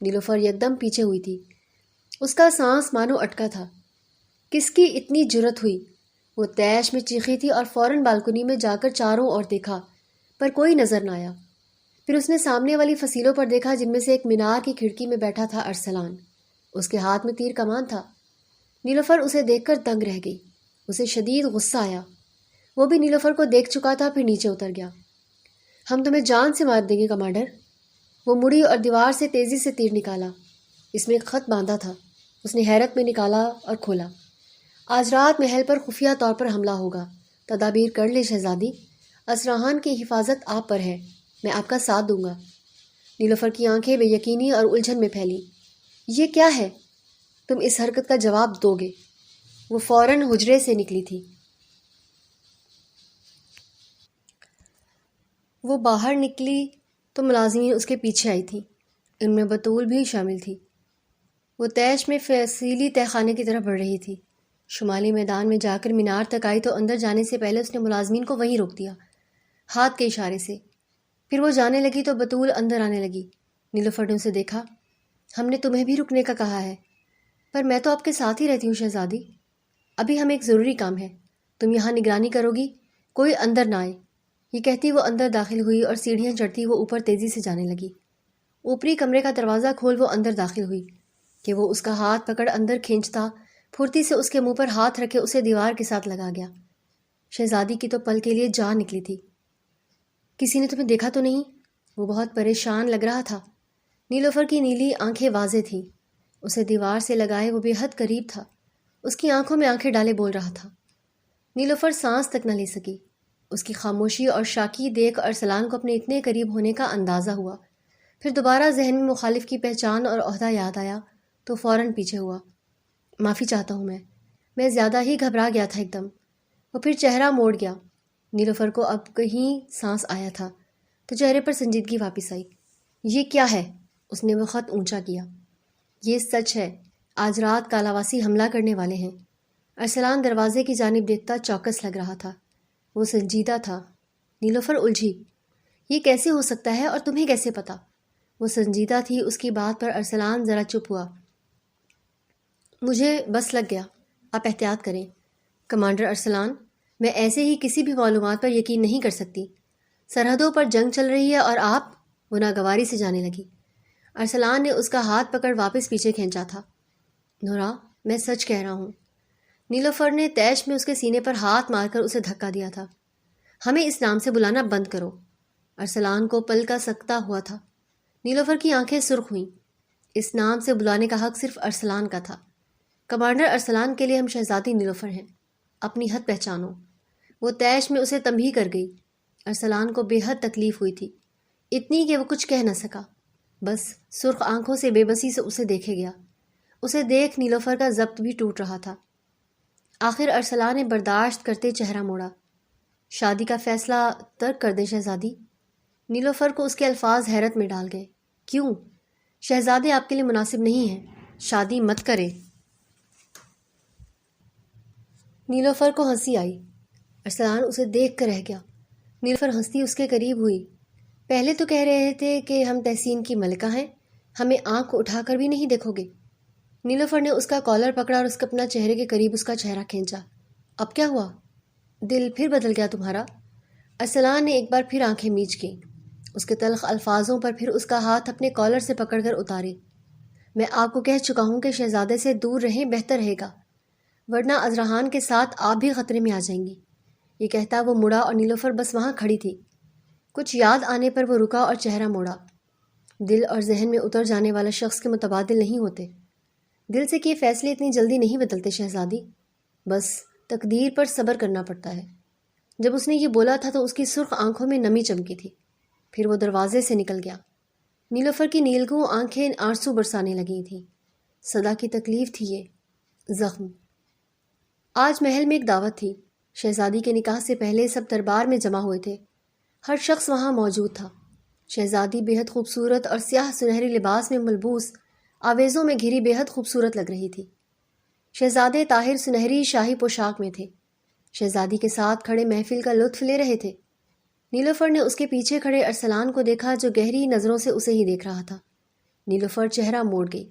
[SPEAKER 1] نیلوفر یکدم پیچھے ہوئی تھی، اس کا سانس مانو اٹکا تھا۔ کس کی اتنی جرت ہوئی؟ وہ تیش میں چیخی تھی اور فوراً بالکنی میں جا کر چاروں اور دیکھا، پر کوئی نظر نہ آیا۔ پھر اس نے سامنے والی فصیلوں پر دیکھا، جن میں سے ایک مینار کی کھڑکی میں بیٹھا تھا ارسلان، اس کے ہاتھ میں تیر کمان تھا۔ نیلوفر اسے دیکھ کر دنگ رہ گئی، اسے شدید غصہ آیا۔ وہ بھی نیلوفر کو دیکھ چکا تھا، پھر نیچے اتر گیا۔ ہم تمہیں جان سے مار دیں گے کمانڈر۔ وہ مڑی اور دیوار سے تیزی سے تیر نکالا، اس میں ایک خط باندھا تھا۔ اس نے حیرت میں نکالا اور کھولا۔ آج رات محل پر خفیہ طور پر حملہ ہوگا، تدابیر کر لے شہزادی، اسرحان کی حفاظت آپ پر ہے، میں آپ کا ساتھ دوں گا۔ نیلوفر کی آنکھیں بے یقینی اور الجھن میں پھیلی۔ یہ کیا ہے؟ تم اس حرکت کا جواب دو گے؟ وہ فوراً حجرے سے نکلی تھی۔ وہ باہر نکلی تو ملازمین اس کے پیچھے آئی تھیں، ان میں بطول بھی شامل تھی۔ وہ تیش میں فصیلی تہ خانے کی طرف بڑھ رہی تھی۔ شمالی میدان میں جا کر مینار تک آئی تو اندر جانے سے پہلے اس نے ملازمین کو وہیں روک دیا، ہاتھ کے اشارے سے۔ پھر وہ جانے لگی تو بطول اندر آنے لگی۔ نیلوفر نے اسے دیکھا۔ ہم نے تمہیں بھی رکنے کا کہا ہے، پر میں تو آپ کے ساتھ ہی رہتی ہوں شہزادی۔ ابھی ہمیں ایک ضروری کام ہے، تم یہاں نگرانی کرو گی، کوئی اندر نہ آئے۔ یہ کہتی وہ اندر داخل ہوئی اور سیڑھیاں چڑھتی وہ اوپر تیزی سے جانے لگی۔ اوپری کمرے کا دروازہ کھول وہ اندر داخل ہوئی کہ وہ اس کا ہاتھ پکڑ اندر کھینچتا، پھرتی سے اس کے منہ پر ہاتھ رکھے اسے دیوار کے ساتھ لگا گیا۔ شہزادی کی تو پل کے لیے جان نکلی تھی۔ کسی نے تمہیں دیکھا تو نہیں؟ وہ بہت پریشان لگ رہا تھا۔ نیلوفر کی نیلی آنکھیں واضح تھیں، اسے دیوار سے لگائے وہ بے حد قریب تھا، اس کی آنکھوں میں آنکھیں ڈالے بول رہا تھا۔ نیلوفر سانس تک نہ لے سکی۔ اس کی خاموشی اور شاکی دیکھ ارسلان کو اپنے اتنے قریب ہونے کا اندازہ ہوا۔ پھر دوبارہ ذہن میں مخالف کی پہچان اور عہدہ یاد آیا تو فوراً پیچھے ہوا۔ معافی چاہتا ہوں میں زیادہ ہی گھبرا گیا تھا ایک دم۔ وہ پھر چہرہ موڑ گیا۔ نیلوفر کو اب کہیں سانس آیا تھا تو چہرے پر سنجیدگی واپس آئی۔ یہ کیا ہے؟ اس نے وہ خط اونچا کیا۔ یہ سچ ہے، آج رات کالاواسی حملہ کرنے والے ہیں۔ ارسلان دروازے کی جانب دیکھتا چوکس لگ رہا تھا۔ وہ سنجیدہ تھا۔ نیلوفر الجھی۔ یہ کیسے ہو سکتا ہے اور تمہیں کیسے پتا؟ وہ سنجیدہ تھی، اس کی بات پر ارسلان ذرا چپ ہوا۔ مجھے بس لگ گیا، آپ احتیاط کریں۔ کمانڈر ارسلان، میں ایسے ہی کسی بھی معلومات پر یقین نہیں کر سکتی۔ سرحدوں پر جنگ چل رہی ہے اور آپ، وہ ناگواری سے جانے لگی۔ ارسلان نے اس کا ہاتھ پکڑ واپس پیچھے کھینچا تھا۔ نورا، میں سچ کہہ رہا ہوں۔ نیلوفر نے تیش میں اس کے سینے پر ہاتھ مار کر اسے دھکا دیا تھا۔ ہمیں اس نام سے بلانا بند کرو۔ ارسلان کو پل کا سکتا ہوا تھا۔ نیلوفر کی آنکھیں سرخ ہوئیں۔ اس نام سے بلانے کا حق صرف ارسلان کا تھا۔ کمانڈر ارسلان کے لیے ہم شہزادی نیلوفر ہیں، اپنی حد پہچانو۔ وہ تیش میں اسے تنبیہ کر گئی۔ ارسلان کو بے حد تکلیف ہوئی تھی، اتنی کہ وہ کچھ کہہ نہ سکا، بس سرخ آنکھوں سے بے بسی سے اسے دیکھے گیا۔ اسے دیکھ نیلوفر کا ضبط بھی ٹوٹ رہا تھا۔ آخر ارسلان نے برداشت کرتے چہرہ موڑا۔ شادی کا فیصلہ ترک کر دیں شہزادی؟ نیلوفر کو اس کے الفاظ حیرت میں ڈال گئے۔ کیوں؟ شہزادے آپ کے لیے مناسب نہیں ہیں، شادی مت کرے۔ نیلوفر کو ہنسی آئی۔ ارسلان اسے دیکھ کر رہ گیا۔ نیلوفر ہنستی اس کے قریب ہوئی۔ پہلے تو کہہ رہے تھے کہ ہم تحسین کی ملکہ ہیں، ہمیں آنکھ اٹھا کر بھی نہیں دیکھو گے۔ نیلوفر نے اس کا کالر پکڑا اور اس کے اپنا چہرے کے قریب اس کا چہرہ کھینچا۔ اب کیا ہوا؟ دل پھر بدل گیا تمہارا؟ ارسلان نے ایک بار پھر آنکھیں میچ گئیں۔ اس کے تلخ الفاظوں پر پھر اس کا ہاتھ اپنے کالر سے پکڑ کر اتارے۔ میں آپ کو کہہ چکا ہوں کہ شہزادے سے دور رہیں بہتر رہے گا، ورنہ ازرحان کے ساتھ آپ بھی خطرے میں آ جائیں گی۔ یہ کہتا وہ مڑا اور نیلوفر بس وہاں کھڑی تھی۔ کچھ یاد آنے پر وہ رکا اور چہرہ موڑا۔ دل اور ذہن میں اتر جانے والا شخص کے متبادل نہیں ہوتے۔ دل سے کیے فیصلے اتنی جلدی نہیں بدلتے شہزادی، بس تقدیر پر صبر کرنا پڑتا ہے۔ جب اس نے یہ بولا تھا تو اس کی سرخ آنکھوں میں نمی چمکی تھی۔ پھر وہ دروازے سے نکل گیا۔ نیلوفر کی نیلگوں آنکھیں آنسو برسانے لگی تھیں۔ صدا کی تکلیف تھی یہ، زخم۔ آج محل میں ایک دعوت تھی۔ شہزادی کے نکاح سے پہلے سب دربار میں جمع ہوئے تھے۔ ہر شخص وہاں موجود تھا۔ شہزادی بے حد خوبصورت اور سیاہ سنہری لباس میں ملبوس آویزوں میں گھری بے حد خوبصورت لگ رہی تھی۔ شہزادے طاہر سنہری شاہی پوشاک میں تھے۔ شہزادی کے ساتھ کھڑے محفل کا لطف لے رہے تھے۔ نیلوفر نے اس کے پیچھے کھڑے ارسلان کو دیکھا جو گہری نظروں سے اسے ہی دیکھ رہا تھا۔ نیلوفر چہرہ موڑ گئی۔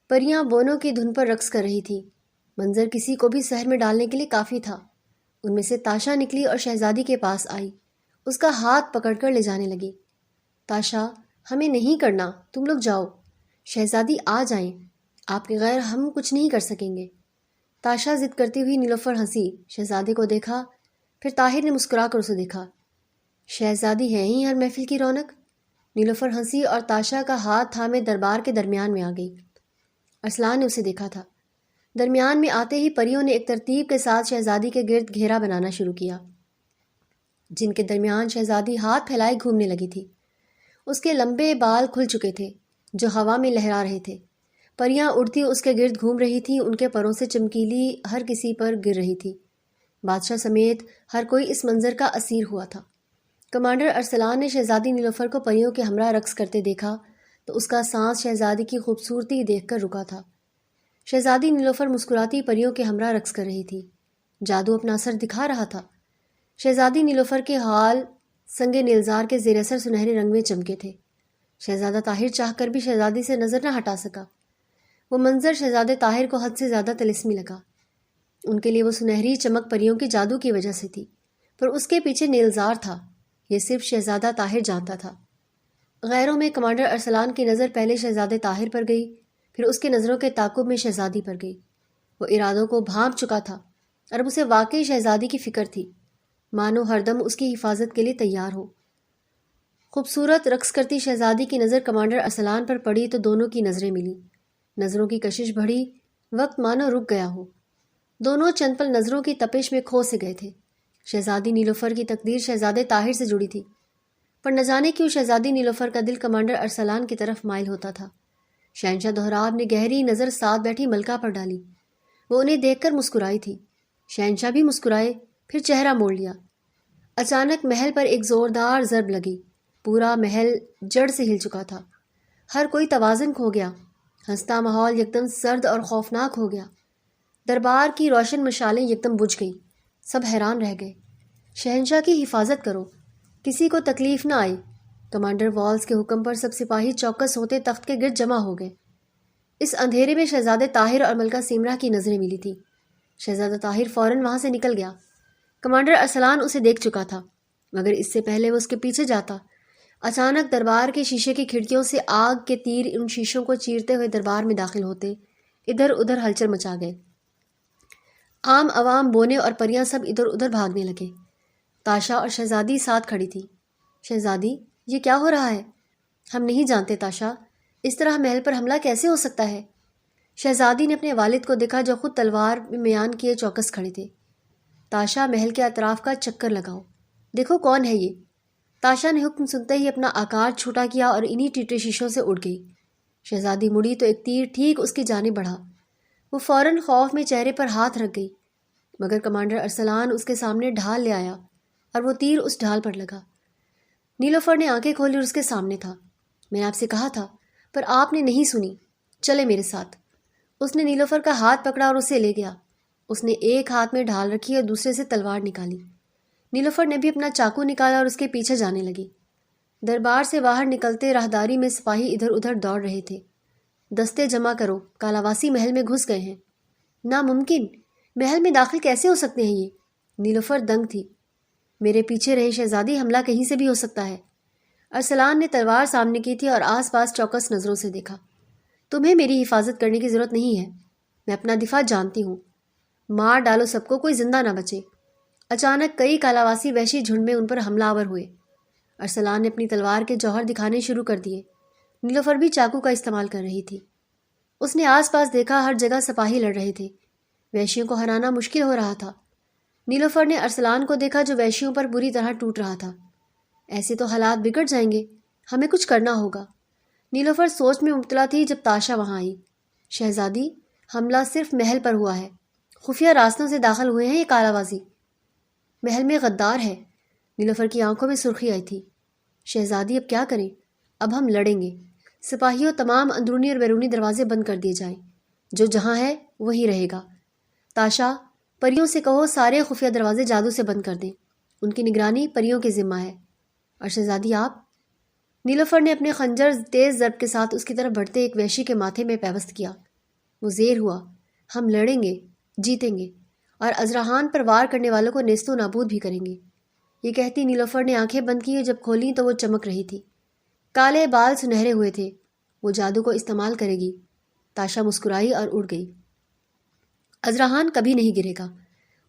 [SPEAKER 1] پریاں بونوں کی دھن پر رقص کر رہی تھی۔ منظر کسی کو بھی سحر میں ڈالنے کے لیے کافی تھا۔ ان میں سے تاشا نکلی اور شہزادی کے پاس آئی، اس کا ہاتھ پکڑ کر لے جانے لگی۔ تاشا، ہمیں نہیں کرنا، تم لوگ جاؤ۔ شہزادی آ جائیں، آپ کے غیر ہم کچھ نہیں کر سکیں گے۔ تاشا ضد کرتی ہوئی نیلوفر ہنسی، شہزادے کو دیکھا، پھر طاہر نے مسکرا کر اسے دیکھا۔ شہزادی ہے ہی ہر محفل کی رونق۔ نیلوفر ہنسی اور تاشا کا ہاتھ تھامے دربار کے درمیان میں آ گئی۔ ارسلان نے اسے دیکھا تھا۔ درمیان میں آتے ہی پریوں نے ایک ترتیب کے ساتھ شہزادی کے گرد گھیرا بنانا شروع کیا، جن کے درمیان شہزادی ہاتھ پھیلائے گھومنے لگی تھی۔ اس کے لمبے بال کھل چکے تھے جو ہوا میں لہرا رہے تھے۔ پریاں اڑتی اس کے گرد گھوم رہی تھیں، ان کے پروں سے چمکیلی ہر کسی پر گر رہی تھی۔ بادشاہ سمیت ہر کوئی اس منظر کا اسیر ہوا تھا۔ کمانڈر ارسلان نے شہزادی نیلوفر کو پریوں کے ہمراہ رقص کرتے دیکھا تو اس کا سانس شہزادی کی خوبصورتی دیکھ کر رکا تھا۔ شہزادی نیلوفر مسکراتی پریوں کے ہمراہ رقص کر رہی تھی۔ جادو اپنا اثر دکھا رہا تھا۔ شہزادی نیلوفر کے حال سنگ نیلزار کے زیر اثر سنہرے رنگ میں چمکے تھے۔ شہزادہ طاہر چاہ کر بھی شہزادی سے نظر نہ ہٹا سکا۔ وہ منظر شہزادے طاہر کو حد سے زیادہ طلسمی لگا۔ ان کے لیے وہ سنہری چمک پریوں کی جادو کی وجہ سے تھی، پر اس کے پیچھے نیلزار تھا، یہ صرف شہزادہ طاہر جانتا تھا۔ غیروں میں کمانڈر ارسلان کی نظر پہلے شہزادے طاہر پر گئی، پھر اس کے نظروں کے تعاقب میں شہزادی پر گئی۔ وہ ارادوں کو بھانپ چکا تھا اور اب اسے واقعی شہزادی کی فکر تھی، مانو ہر دم اس کی حفاظت کے لیے تیار ہو۔ خوبصورت رقص کرتی شہزادی کی نظر کمانڈر ارسلان پر پڑی تو دونوں کی نظریں ملی۔ نظروں کی کشش بڑھی، وقت مانو رک گیا ہو۔ دونوں چند پل نظروں کی تپش میں کھو سے گئے تھے۔ شہزادی نیلوفر کی تقدیر شہزادے طاہر سے جڑی تھی، پر نہ جانے کیوں شہزادی نیلوفر کا دل کمانڈر ارسلان کی طرف مائل ہوتا تھا۔ شہنشاہ دہراب نے گہری نظر ساتھ بیٹھی ملکہ پر ڈالی۔ وہ انہیں دیکھ کر مسکرائی تھی۔ شہنشاہ بھی مسکرائے، پھر چہرہ موڑ لیا۔ اچانک محل پر ایک زوردار ضرب لگی۔ پورا محل جڑ سے ہل چکا تھا۔ ہر کوئی توازن کھو گیا۔ ہنستا ماحول یکدم سرد اور خوفناک ہو گیا۔ دربار کی روشن مشالیں یکدم بجھ گئیں۔ سب حیران رہ گئے۔ شہنشاہ کی حفاظت کرو، کسی کو تکلیف نہ آئی۔ کمانڈر والز کے حکم پر سب سپاہی چوکس ہوتے تخت کے گرد جمع ہو گئے۔ اس اندھیرے میں شہزادے طاہر اور ملکہ سیمرا کی نظریں ملی تھیں۔ شہزادہ طاہر فوراً وہاں سے نکل گیا۔ کمانڈر ارسلان اسے دیکھ چکا تھا، مگر اس سے پہلے وہ اس کے پیچھے جاتا۔ اچانک دربار کے شیشے کی کھڑکیوں سے آگ کے تیر ان شیشوں کو چیرتے ہوئے دربار میں داخل ہوتے ادھر ادھر ہلچل مچا گئے۔ عام عوام، بونے اور پریاں سب ادھر ادھر بھاگنے لگے۔ تاشا اور شہزادی ساتھ کھڑی تھی۔ شہزادی، یہ کیا ہو رہا ہے؟ ہم نہیں جانتے تاشا، اس طرح محل پر حملہ کیسے ہو سکتا ہے؟ شہزادی نے اپنے والد کو دیکھا جو خود تلوار میں میان کیے چوکس کھڑے تھے۔ تاشا، محل کے اطراف کا چکر لگاؤ، دیکھو کون ہے یہ۔ تاشا نے حکم سنتے ہی اپنا آکار چھوٹا کیا اور انہی ٹیٹے شیشوں سے اڑ گئی۔ شہزادی مڑی تو ایک تیر ٹھیک اس کی جانب بڑھا۔ وہ فوراً خوف میں چہرے پر ہاتھ رکھ گئی، مگر کمانڈر ارسلان اس کے سامنے ڈھال لے آیا اور وہ تیر اس ڈھال پر لگا۔ نیلوفر نے آنکھیں کھولی اور اس کے سامنے تھا۔ میں نے آپ سے کہا تھا، پر آپ نے نہیں سنی، چلے میرے ساتھ۔ اس نے نیلوفر کا ہاتھ پکڑا اور اسے لے گیا۔ اس نے ایک ہاتھ میں ڈھال رکھی اور دوسرے سے تلوار نکالی۔ نیلوفر نے بھی اپنا چاقو نکالا اور اس کے پیچھے جانے لگی۔ دربار سے باہر نکلتے راہداری میں سپاہی ادھر ادھر دوڑ رہے تھے۔ دستے جمع کرو، کالاواسی محل میں گھس گئے ہیں۔ ناممکن، محل میں داخل کیسے ہو سکتے ہیں یہ؟ نیلوفر دنگ تھی۔ میرے پیچھے رہے شہزادی، حملہ کہیں سے بھی ہو سکتا ہے۔ ارسلان نے تلوار سامنے کی تھی اور آس پاس چوکس نظروں سے دیکھا۔ تمہیں میری حفاظت کرنے کی ضرورت نہیں ہے، میں اپنا دفاع جانتی ہوں۔ مار ڈالو سب کو، کوئی زندہ نہ بچے۔ اچانک کئی کالاواسی وحشی جھنڈ میں ان پر حملہ آور ہوئے۔ ارسلان نے اپنی تلوار کے جوہر دکھانے شروع کر دیے۔ نیلوفر بھی چاقو کا استعمال کر رہی تھی۔ اس نے آس پاس دیکھا، ہر جگہ سپاہی لڑ رہے تھے۔ وحشیوں کو ہرانا مشکل ہو رہا تھا۔ نیلوفر نے ارسلان کو دیکھا جو وحشیوں پر بری طرح ٹوٹ رہا تھا۔ ایسے تو حالات بگڑ جائیں گے، ہمیں کچھ کرنا ہوگا۔ نیلوفر سوچ میں مبتلا تھی جب تاشا وہاں آئی۔ شہزادی، حملہ صرف محل پر ہوا ہے، خفیہ راستوں سے داخل ہوئے ہیں یہ کالاوازی۔ محل میں غدار ہے۔ نیلوفر کی آنکھوں میں سرخی آئی تھی۔ شہزادی، اب کیا کریں؟ اب ہم لڑیں گے۔ سپاہیوں، تمام اندرونی اور بیرونی دروازے بند کر دیے جائیں، جو جہاں ہے وہی رہے گا۔ تاشا، پریوں سے کہو سارے خفیہ دروازے جادو سے بند کر دیں، ان کی نگرانی پریوں کے ذمہ ہے۔ اور شہزادی آپ؟ نیلوفر نے اپنے خنجر تیز ضرب کے ساتھ اس کی طرف بڑھتے ایک وحشی کے ماتھے میں پیوست کیا۔ وہ زیر ہوا۔ ہم لڑیں گے، جیتیں گے، اور ازراحان پر وار کرنے والوں کو نیست و نابود بھی کریں گے۔ یہ کہتی نیلوفر نے آنکھیں بند کی، جب کھولیں تو وہ چمک رہی تھی۔ کالے بال سنہرے ہوئے تھے۔ وہ جادو کو استعمال کرے گی۔ تاشا مسکرائی اور اڑ گئی۔ ازراحان کبھی نہیں گرے گا۔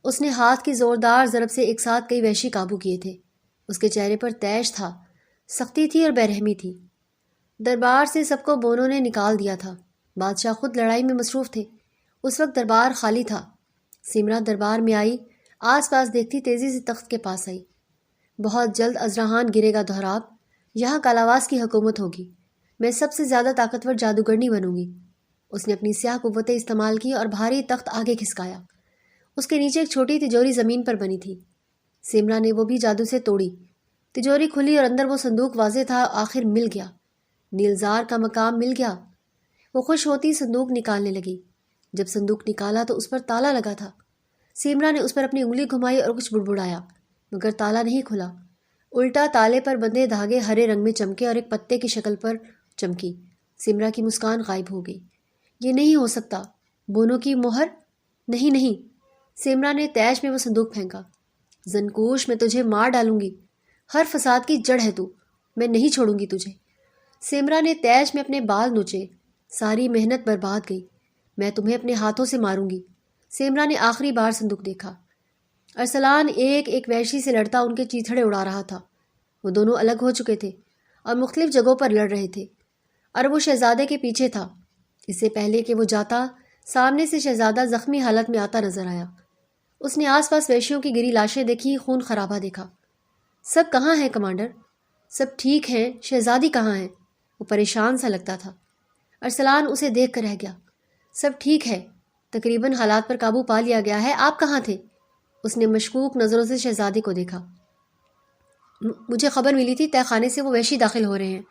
[SPEAKER 1] اس نے ہاتھ کی زوردار ضرب سے ایک ساتھ کئی وحشی قابو کیے تھے۔ اس کے چہرے پر تیش تھا، سختی تھی اور بے رحمی تھی۔ دربار سے سب کو بونوں نے نکال دیا تھا۔ بادشاہ خود لڑائی میں مصروف تھے۔ اس وقت دربار خالی تھا۔ سیمرا دربار میں آئی، آس پاس دیکھتی تیزی سے تخت کے پاس آئی۔ بہت جلد ازراحان گرے گا دہراب، یہاں کالاواس کی حکومت ہوگی۔ میں سب سے زیادہ طاقتور جادوگرنی بنوں گی۔ اس نے اپنی سیاہ قوتیں استعمال کی اور بھاری تخت آگے کھسکایا۔ اس کے نیچے ایک چھوٹی تجوری زمین پر بنی تھی۔ سیمرا نے وہ بھی جادو سے توڑی۔ تجوری کھلی اور اندر وہ صندوق واضح تھا۔ آخر مل گیا، نیلزار کا مقام مل گیا۔ وہ خوش ہوتی صندوق نکالنے لگی۔ جب صندوق نکالا تو اس پر تالا لگا تھا۔ سیمرا نے اس پر اپنی انگلی گھمائی اور کچھ بڑبڑایا، مگر تالا نہیں کھلا۔ الٹا تالے پر بندھے دھاگے ہرے رنگ میں چمکے اور ایک پتے کی شکل پر چمکی۔ سیمرا کی مسکان غائب ہو گئی۔ یہ نہیں ہو سکتا، بونوں کی مہر؟ نہیں نہیں۔ سیمرا نے تیش میں وہ صندوق پھینکا۔ زنکوش، میں تجھے مار ڈالوں گی، ہر فساد کی جڑ ہے تو، میں نہیں چھوڑوں گی تجھے۔ سیمرا نے تیش میں اپنے بال نوچے۔ ساری محنت برباد گئی، میں تمہیں اپنے ہاتھوں سے ماروں گی۔ سیمرا نے آخری بار صندوق دیکھا۔ ارسلان ایک ایک وحشی سے لڑتا ان کے چیتھڑے اڑا رہا تھا۔ وہ دونوں الگ ہو چکے تھے اور مختلف جگہوں پر لڑ رہے تھے، اور وہ شہزادے کے پیچھے تھا۔ اس سے پہلے کہ وہ جاتا، سامنے سے شہزادہ زخمی حالت میں آتا نظر آیا۔ اس نے آس پاس وحشیوں کی گری لاشیں دیکھی، خون خرابہ دیکھا۔ سب کہاں ہیں کمانڈر؟ سب ٹھیک ہیں، شہزادی کہاں ہے؟ وہ پریشان سا لگتا تھا۔ ارسلان اسے دیکھ کر رہ گیا۔ سب ٹھیک ہے، تقریباً حالات پر قابو پا لیا گیا ہے، آپ کہاں تھے؟ اس نے مشکوک نظروں سے شہزادی کو دیکھا۔ مجھے خبر ملی تھی تہہ خانے سے وہ وحشی داخل ہو رہے ہیں،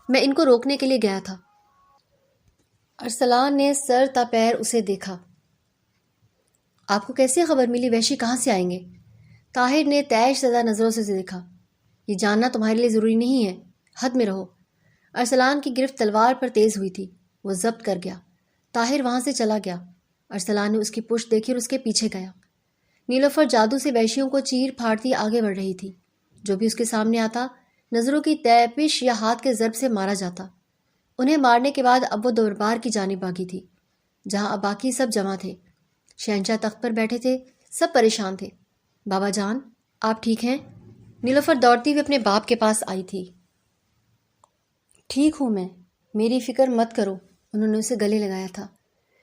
[SPEAKER 1] میں ان کو روکنے کے لیے گیا تھا۔ ارسلان نے سر تا پیر اسے دیکھا۔ آپ کو کیسے خبر ملی؟ وحشی کہاں سے آئیں گے؟ طاہر نے تیش زدہ نظروں سے دیکھا۔ یہ جاننا تمہارے لیے ضروری نہیں ہے، حد میں رہو۔ ارسلان کی گرفت تلوار پر تیز ہوئی تھی، وہ ضبط کر گیا۔ طاہر وہاں سے چلا گیا۔ ارسلان نے اس کی پشت دیکھی اور اس کے پیچھے گیا۔ نیلوفر جادو سے وحشیوں کو چیر پھاڑتی آگے بڑھ رہی تھی۔ جو بھی اس کے سامنے آتا، نظروں کی تیپش یا ہاتھ کے ضرب سے مارا جاتا۔ انہیں مارنے کے بعد اب وہ دربار کی جانب بھاگی تھی، جہاں اب باقی سب جمع تھے۔ شہنشاہ تخت پر بیٹھے تھے، سب پریشان تھے۔ بابا جان، آپ ٹھیک ہیں؟ نیلوفر دوڑتی ہوئی اپنے باپ کے پاس آئی تھی۔ ٹھیک ہوں میں، میری فکر مت کرو، انہوں نے اسے گلے لگایا تھا۔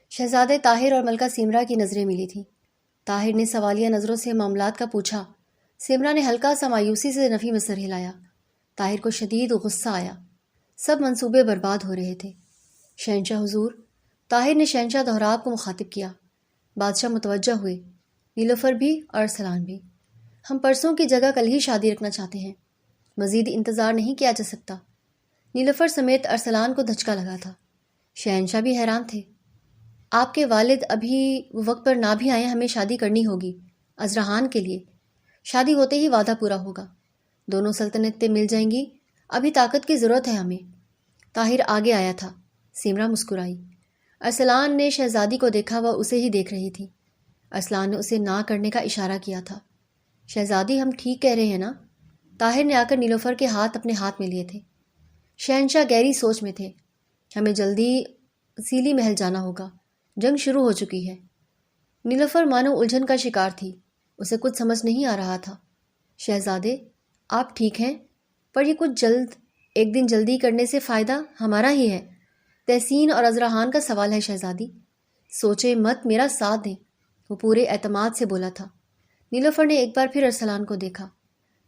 [SPEAKER 1] شہزادے طاہر اور ملکہ سمرا کی نظریں ملی تھیں۔ طاہر نے سوالیہ نظروں سے معاملات کا پوچھا۔ سمرا نے ہلکا سا مایوسی سے نفی میں سر ہلایا۔ طاہر کو شدید غصہ آیا۔ سب منصوبے برباد ہو رہے تھے۔ شہنشاہ حضور، طاہر نے شہنشاہ دہراب کو مخاطب کیا۔ بادشاہ متوجہ ہوئے، نیلوفر بھی اور ارسلان بھی۔ ہم پرسوں کی جگہ کل ہی شادی رکھنا چاہتے ہیں، مزید انتظار نہیں کیا جا سکتا۔ نیلوفر سمیت ارسلان کو دھچکا لگا تھا۔ شہنشاہ بھی حیران تھے۔ آپ کے والد ابھی وہ وقت پر نہ بھی آئیں، ہمیں شادی کرنی ہوگی ازرحان کے لیے۔ شادی ہوتے ہی وعدہ پورا ہوگا، دونوں سلطنتیں مل جائیں گی، ابھی طاقت کی ضرورت ہے ہمیں۔ طاہر آگے آیا تھا۔ سمرا مسکرائی۔ ارسلان نے شہزادی کو دیکھا، وہ اسے ہی دیکھ رہی تھی۔ ارسلان نے اسے نہ کرنے کا اشارہ کیا تھا۔ شہزادی، ہم ٹھیک کہہ رہے ہیں نا؟ طاہر نے آ کر نیلوفر کے ہاتھ اپنے ہاتھ میں لیے تھے۔ شہنشاہ گہری سوچ میں تھے۔ ہمیں جلدی سیلی محل جانا ہوگا، جنگ شروع ہو چکی ہے۔ نیلوفر مانو الجھن کا شکار تھی، اسے کچھ سمجھ نہیں آ رہا تھا۔ شہزادے، آپ ٹھیک ہیں؟ پر یہ کچھ ایک دن جلدی کرنے سے فائدہ ہمارا ہی ہے۔ تحسین اور ازرحان کا سوال ہے شہزادی، سوچے مت، میرا ساتھ دیں، وہ پورے اعتماد سے بولا تھا۔ نیلوفر نے ایک بار پھر ارسلان کو دیکھا۔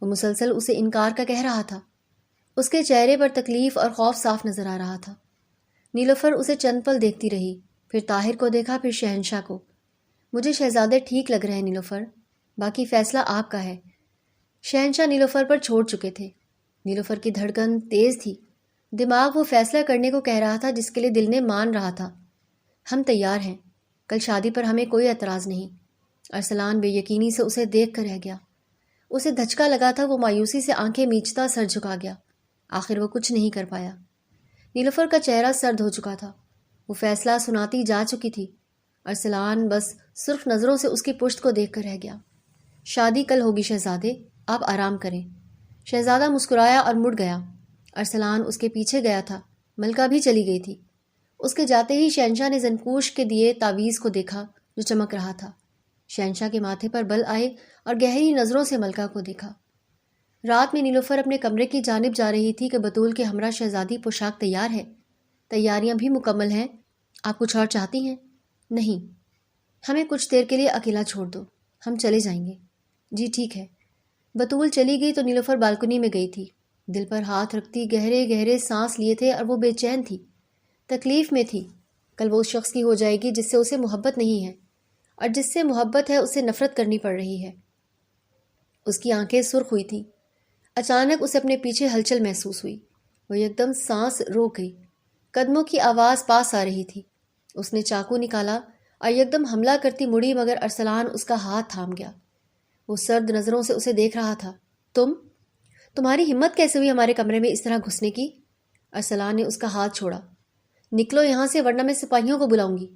[SPEAKER 1] وہ مسلسل اسے انکار کا کہہ رہا تھا۔ اس کے چہرے پر تکلیف اور خوف صاف نظر آ رہا تھا۔ نیلوفر اسے چند پل دیکھتی رہی، پھر طاہر کو دیکھا، پھر شہنشاہ کو۔ مجھے شہزادے ٹھیک لگ رہے ہیں نیلوفر، باقی فیصلہ آپ کا ہے۔ شہنشاہ نیلوفر پر چھوڑ چکے تھے۔ نیلوفر کی دھڑکن تیز تھی، دماغ وہ فیصلہ کرنے کو کہہ رہا تھا جس کے لیے دل نے مان رہا تھا۔ ہم تیار ہیں، کل شادی پر ہمیں کوئی اعتراض نہیں۔ ارسلان بے یقینی سے اسے دیکھ کر رہ گیا۔ اسے دھچکا لگا تھا، وہ مایوسی سے آنکھیں میچتا سر جھکا گیا۔ آخر وہ کچھ نہیں کر پایا۔ نیلوفر کا چہرہ سرد ہو چکا تھا، وہ فیصلہ سناتی جا چکی تھی۔ ارسلان بس سرخ نظروں سے اس کی پشت کو دیکھ کر رہ گیا۔ شادی کل ہوگی شہزادے، آپ آرام کریں۔ شہزادہ مسکرایا اور مڑ گیا۔ ارسلان اس کے پیچھے گیا تھا، ملکہ بھی چلی گئی تھی۔ اس کے جاتے ہی شہنشاہ نے زنکوش کے دیے تعویذ کو دیکھا جو چمک رہا تھا۔ شہنشاہ کے ماتھے پر بل آئے اور گہری نظروں سے ملکہ کو دیکھا۔ رات میں نیلوفر اپنے کمرے کی جانب جا رہی تھی کہ بطول کے ہمراہ شہزادی پوشاک تیار ہے، تیاریاں بھی مکمل ہیں، آپ کچھ اور چاہتی ہیں؟ نہیں، ہمیں کچھ دیر کے لیے اکیلا چھوڑ دو، ہم چلے جائیں گے۔ جی ٹھیک ہے۔ بطول چلی گئی تو نیلوفر بالکنی میں گئی تھی۔ دل پر ہاتھ رکھتی گہرے گہرے سانس لیے تھے اور وہ بے چین تھی، تکلیف میں تھی۔ کل وہ اس شخص کی ہو جائے گی جس سے اسے محبت نہیں ہے، اور جس سے محبت ہے اسے نفرت کرنی پڑ رہی ہے۔ اس کی آنکھیں سرخ ہوئی تھیں۔ اچانک اسے اپنے پیچھے ہلچل محسوس ہوئی، وہ یکدم سانس روک گئی۔ قدموں کی آواز پاس آ رہی تھی۔ اس نے چاقو نکالا اور یکدم حملہ کرتی مڑی، مگر ارسلان اس کا ہاتھ تھام گیا۔ وہ سرد نظروں سے اسے دیکھ رہا تھا۔ تمہاری ہمت کیسے ہوئی ہمارے کمرے میں اس طرح گھسنے کی؟ ارسلان نے اس کا ہاتھ چھوڑا۔ نکلو یہاں سے ورنہ میں سپاہیوں کو بلاؤں گی۔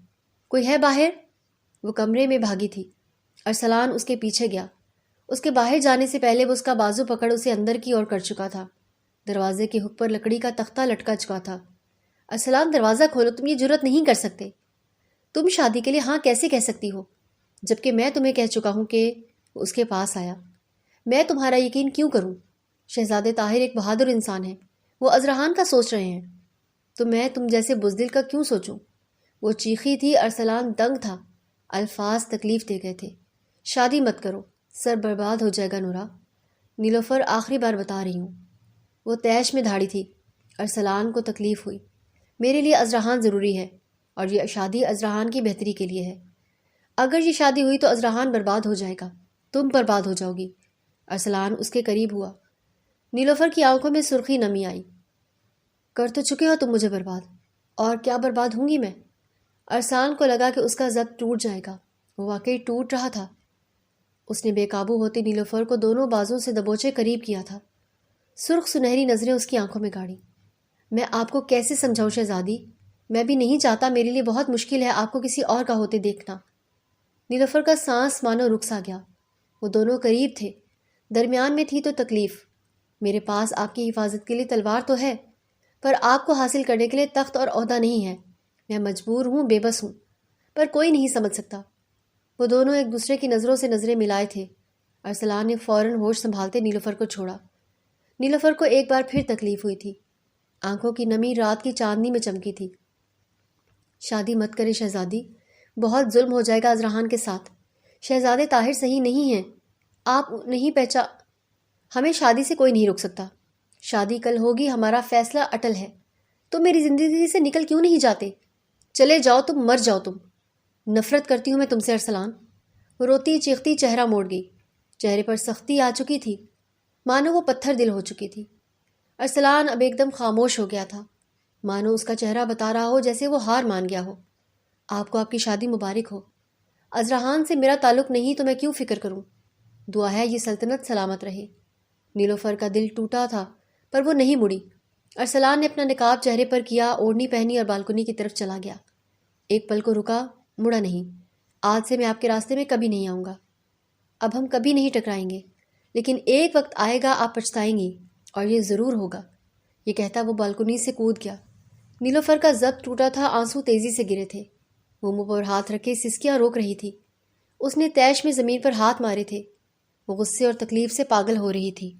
[SPEAKER 1] کوئی ہے باہر؟ وہ کمرے میں بھاگی تھی۔ ارسلان اس کے پیچھے گیا۔ اس کے باہر جانے سے پہلے وہ اس کا بازو پکڑ اسے اندر کی اور کر چکا تھا۔ دروازے کے ہک پر لکڑی کا تختہ لٹکا چکا تھا۔ ارسلان، دروازہ کھولو، تم یہ جرت نہیں کر سکتے۔ تم شادی کے لیے ہاں کیسے کہہ سکتی ہو، جبکہ میں تمہیں کہہ چکا ہوں کہ وہ اس کے پاس آیا۔ میں تمہارا یقین کیوں کروں؟ شہزادے طاہر ایک بہادر انسان ہے، وہ ازرحان کا سوچ رہے ہیں، تو میں تم جیسے بزدل کا کیوں سوچوں؟ وہ چیخی تھی، ارسلان دنگ تھا، الفاظ تکلیف دے گئے تھے۔ شادی مت کرو، سر برباد ہو جائے گا نورا، نیلوفر آخری بار بتا رہی ہوں۔ وہ تیش میں دھاڑی تھی۔ ارسلان کو تکلیف ہوئی۔ میرے لیے ازراحان ضروری ہے، اور یہ شادی ازراحان کی بہتری کے لیے ہے۔ اگر یہ شادی ہوئی تو ازراحان برباد ہو جائے گا، تم برباد ہو جاؤ گی۔ ارسلان اس کے قریب ہوا۔ نیلوفر کی آنکھوں میں سرخی نمی آئی۔ کر تو چکے ہو تم مجھے برباد، اور کیا برباد ہوں گی میں؟ ارسلان کو لگا کہ اس کا ضبط ٹوٹ جائے گا۔ وہ واقعی ٹوٹ رہا تھا۔ اس نے بے قابو ہوتے نیلوفر کو دونوں بازوں سے دبوچے قریب کیا تھا۔ سرخ سنہری نظریں اس کی آنکھوں میں گاڑی۔ میں آپ کو کیسے سمجھاؤں شہزادی؟ میں بھی نہیں چاہتا، میرے لیے بہت مشکل ہے آپ کو کسی اور کا ہوتے دیکھنا۔ نیلوفر کا سانس مانو رک سا گیا۔ وہ دونوں قریب تھے، درمیان میں تھی تو تکلیف۔ میرے پاس آپ کی حفاظت کے لیے تلوار تو ہے، پر آپ کو حاصل کرنے کے لیے تخت اور عہدہ نہیں ہے۔ میں مجبور ہوں، بے بس ہوں، پر کوئی نہیں سمجھ سکتا۔ وہ دونوں ایک دوسرے کی نظروں سے نظریں ملائے تھے۔ ارسلان نے فوراً ہوش سنبھالتے نیلوفر کو چھوڑا۔ نیلوفر کو ایک بار پھر تکلیف ہوئی تھی۔ آنکھوں کی نمی رات کی چاندنی میں چمکی تھی۔ شادی مت کرے شہزادی، بہت ظلم ہو جائے گا ازراحان کے ساتھ۔ شہزادے طاہر صحیح نہیں ہیں، آپ نہیں ہمیں شادی سے کوئی نہیں روک سکتا۔ شادی کل ہوگی، ہمارا فیصلہ اٹل ہے۔ تم میری زندگی سے نکل کیوں نہیں جاتے؟ چلے جاؤ تم، مر جاؤ تم۔ نفرت کرتی ہوں میں تم سے ارسلان۔ وہ روتی چیختی چہرہ موڑ گئی۔ چہرے پر سختی آ چکی تھی، مانو وہ پتھر دل ہو چکی تھی۔ ارسلان اب ایک دم خاموش ہو گیا تھا، مانو اس کا چہرہ بتا رہا ہو جیسے وہ ہار مان گیا ہو۔ آپ کو آپ کی شادی مبارک ہو۔ ازراحان سے میرا تعلق نہیں تو میں کیوں فکر کروں؟ دعا ہے یہ سلطنت سلامت رہے۔ نیلوفر کا دل ٹوٹا تھا، پر وہ نہیں مڑی۔ ارسلان نے اپنا نقاب چہرے پر کیا، اوڑھنی پہنی اور بالکنی کی طرف چلا گیا۔ ایک پل کو رکا، مڑا نہیں۔ آج سے میں آپ کے راستے میں کبھی نہیں آؤں گا۔ اب ہم کبھی نہیں ٹکرائیں گے، لیکن ایک وقت آئے گا آپ پچھتائیں گی، اور یہ ضرور ہوگا۔ یہ کہتا وہ بالکنی سے کود گیا۔ نیلوفر کا ضبط ٹوٹا تھا، آنسو تیزی سے گرے تھے۔ وہ منہ پر ہاتھ رکھے سسکیاں روک رہی تھی۔ اس نے تیش میں زمین پر ہاتھ مارے تھے۔ وہ غصے اور تکلیف سے پاگل ہو رہی تھی۔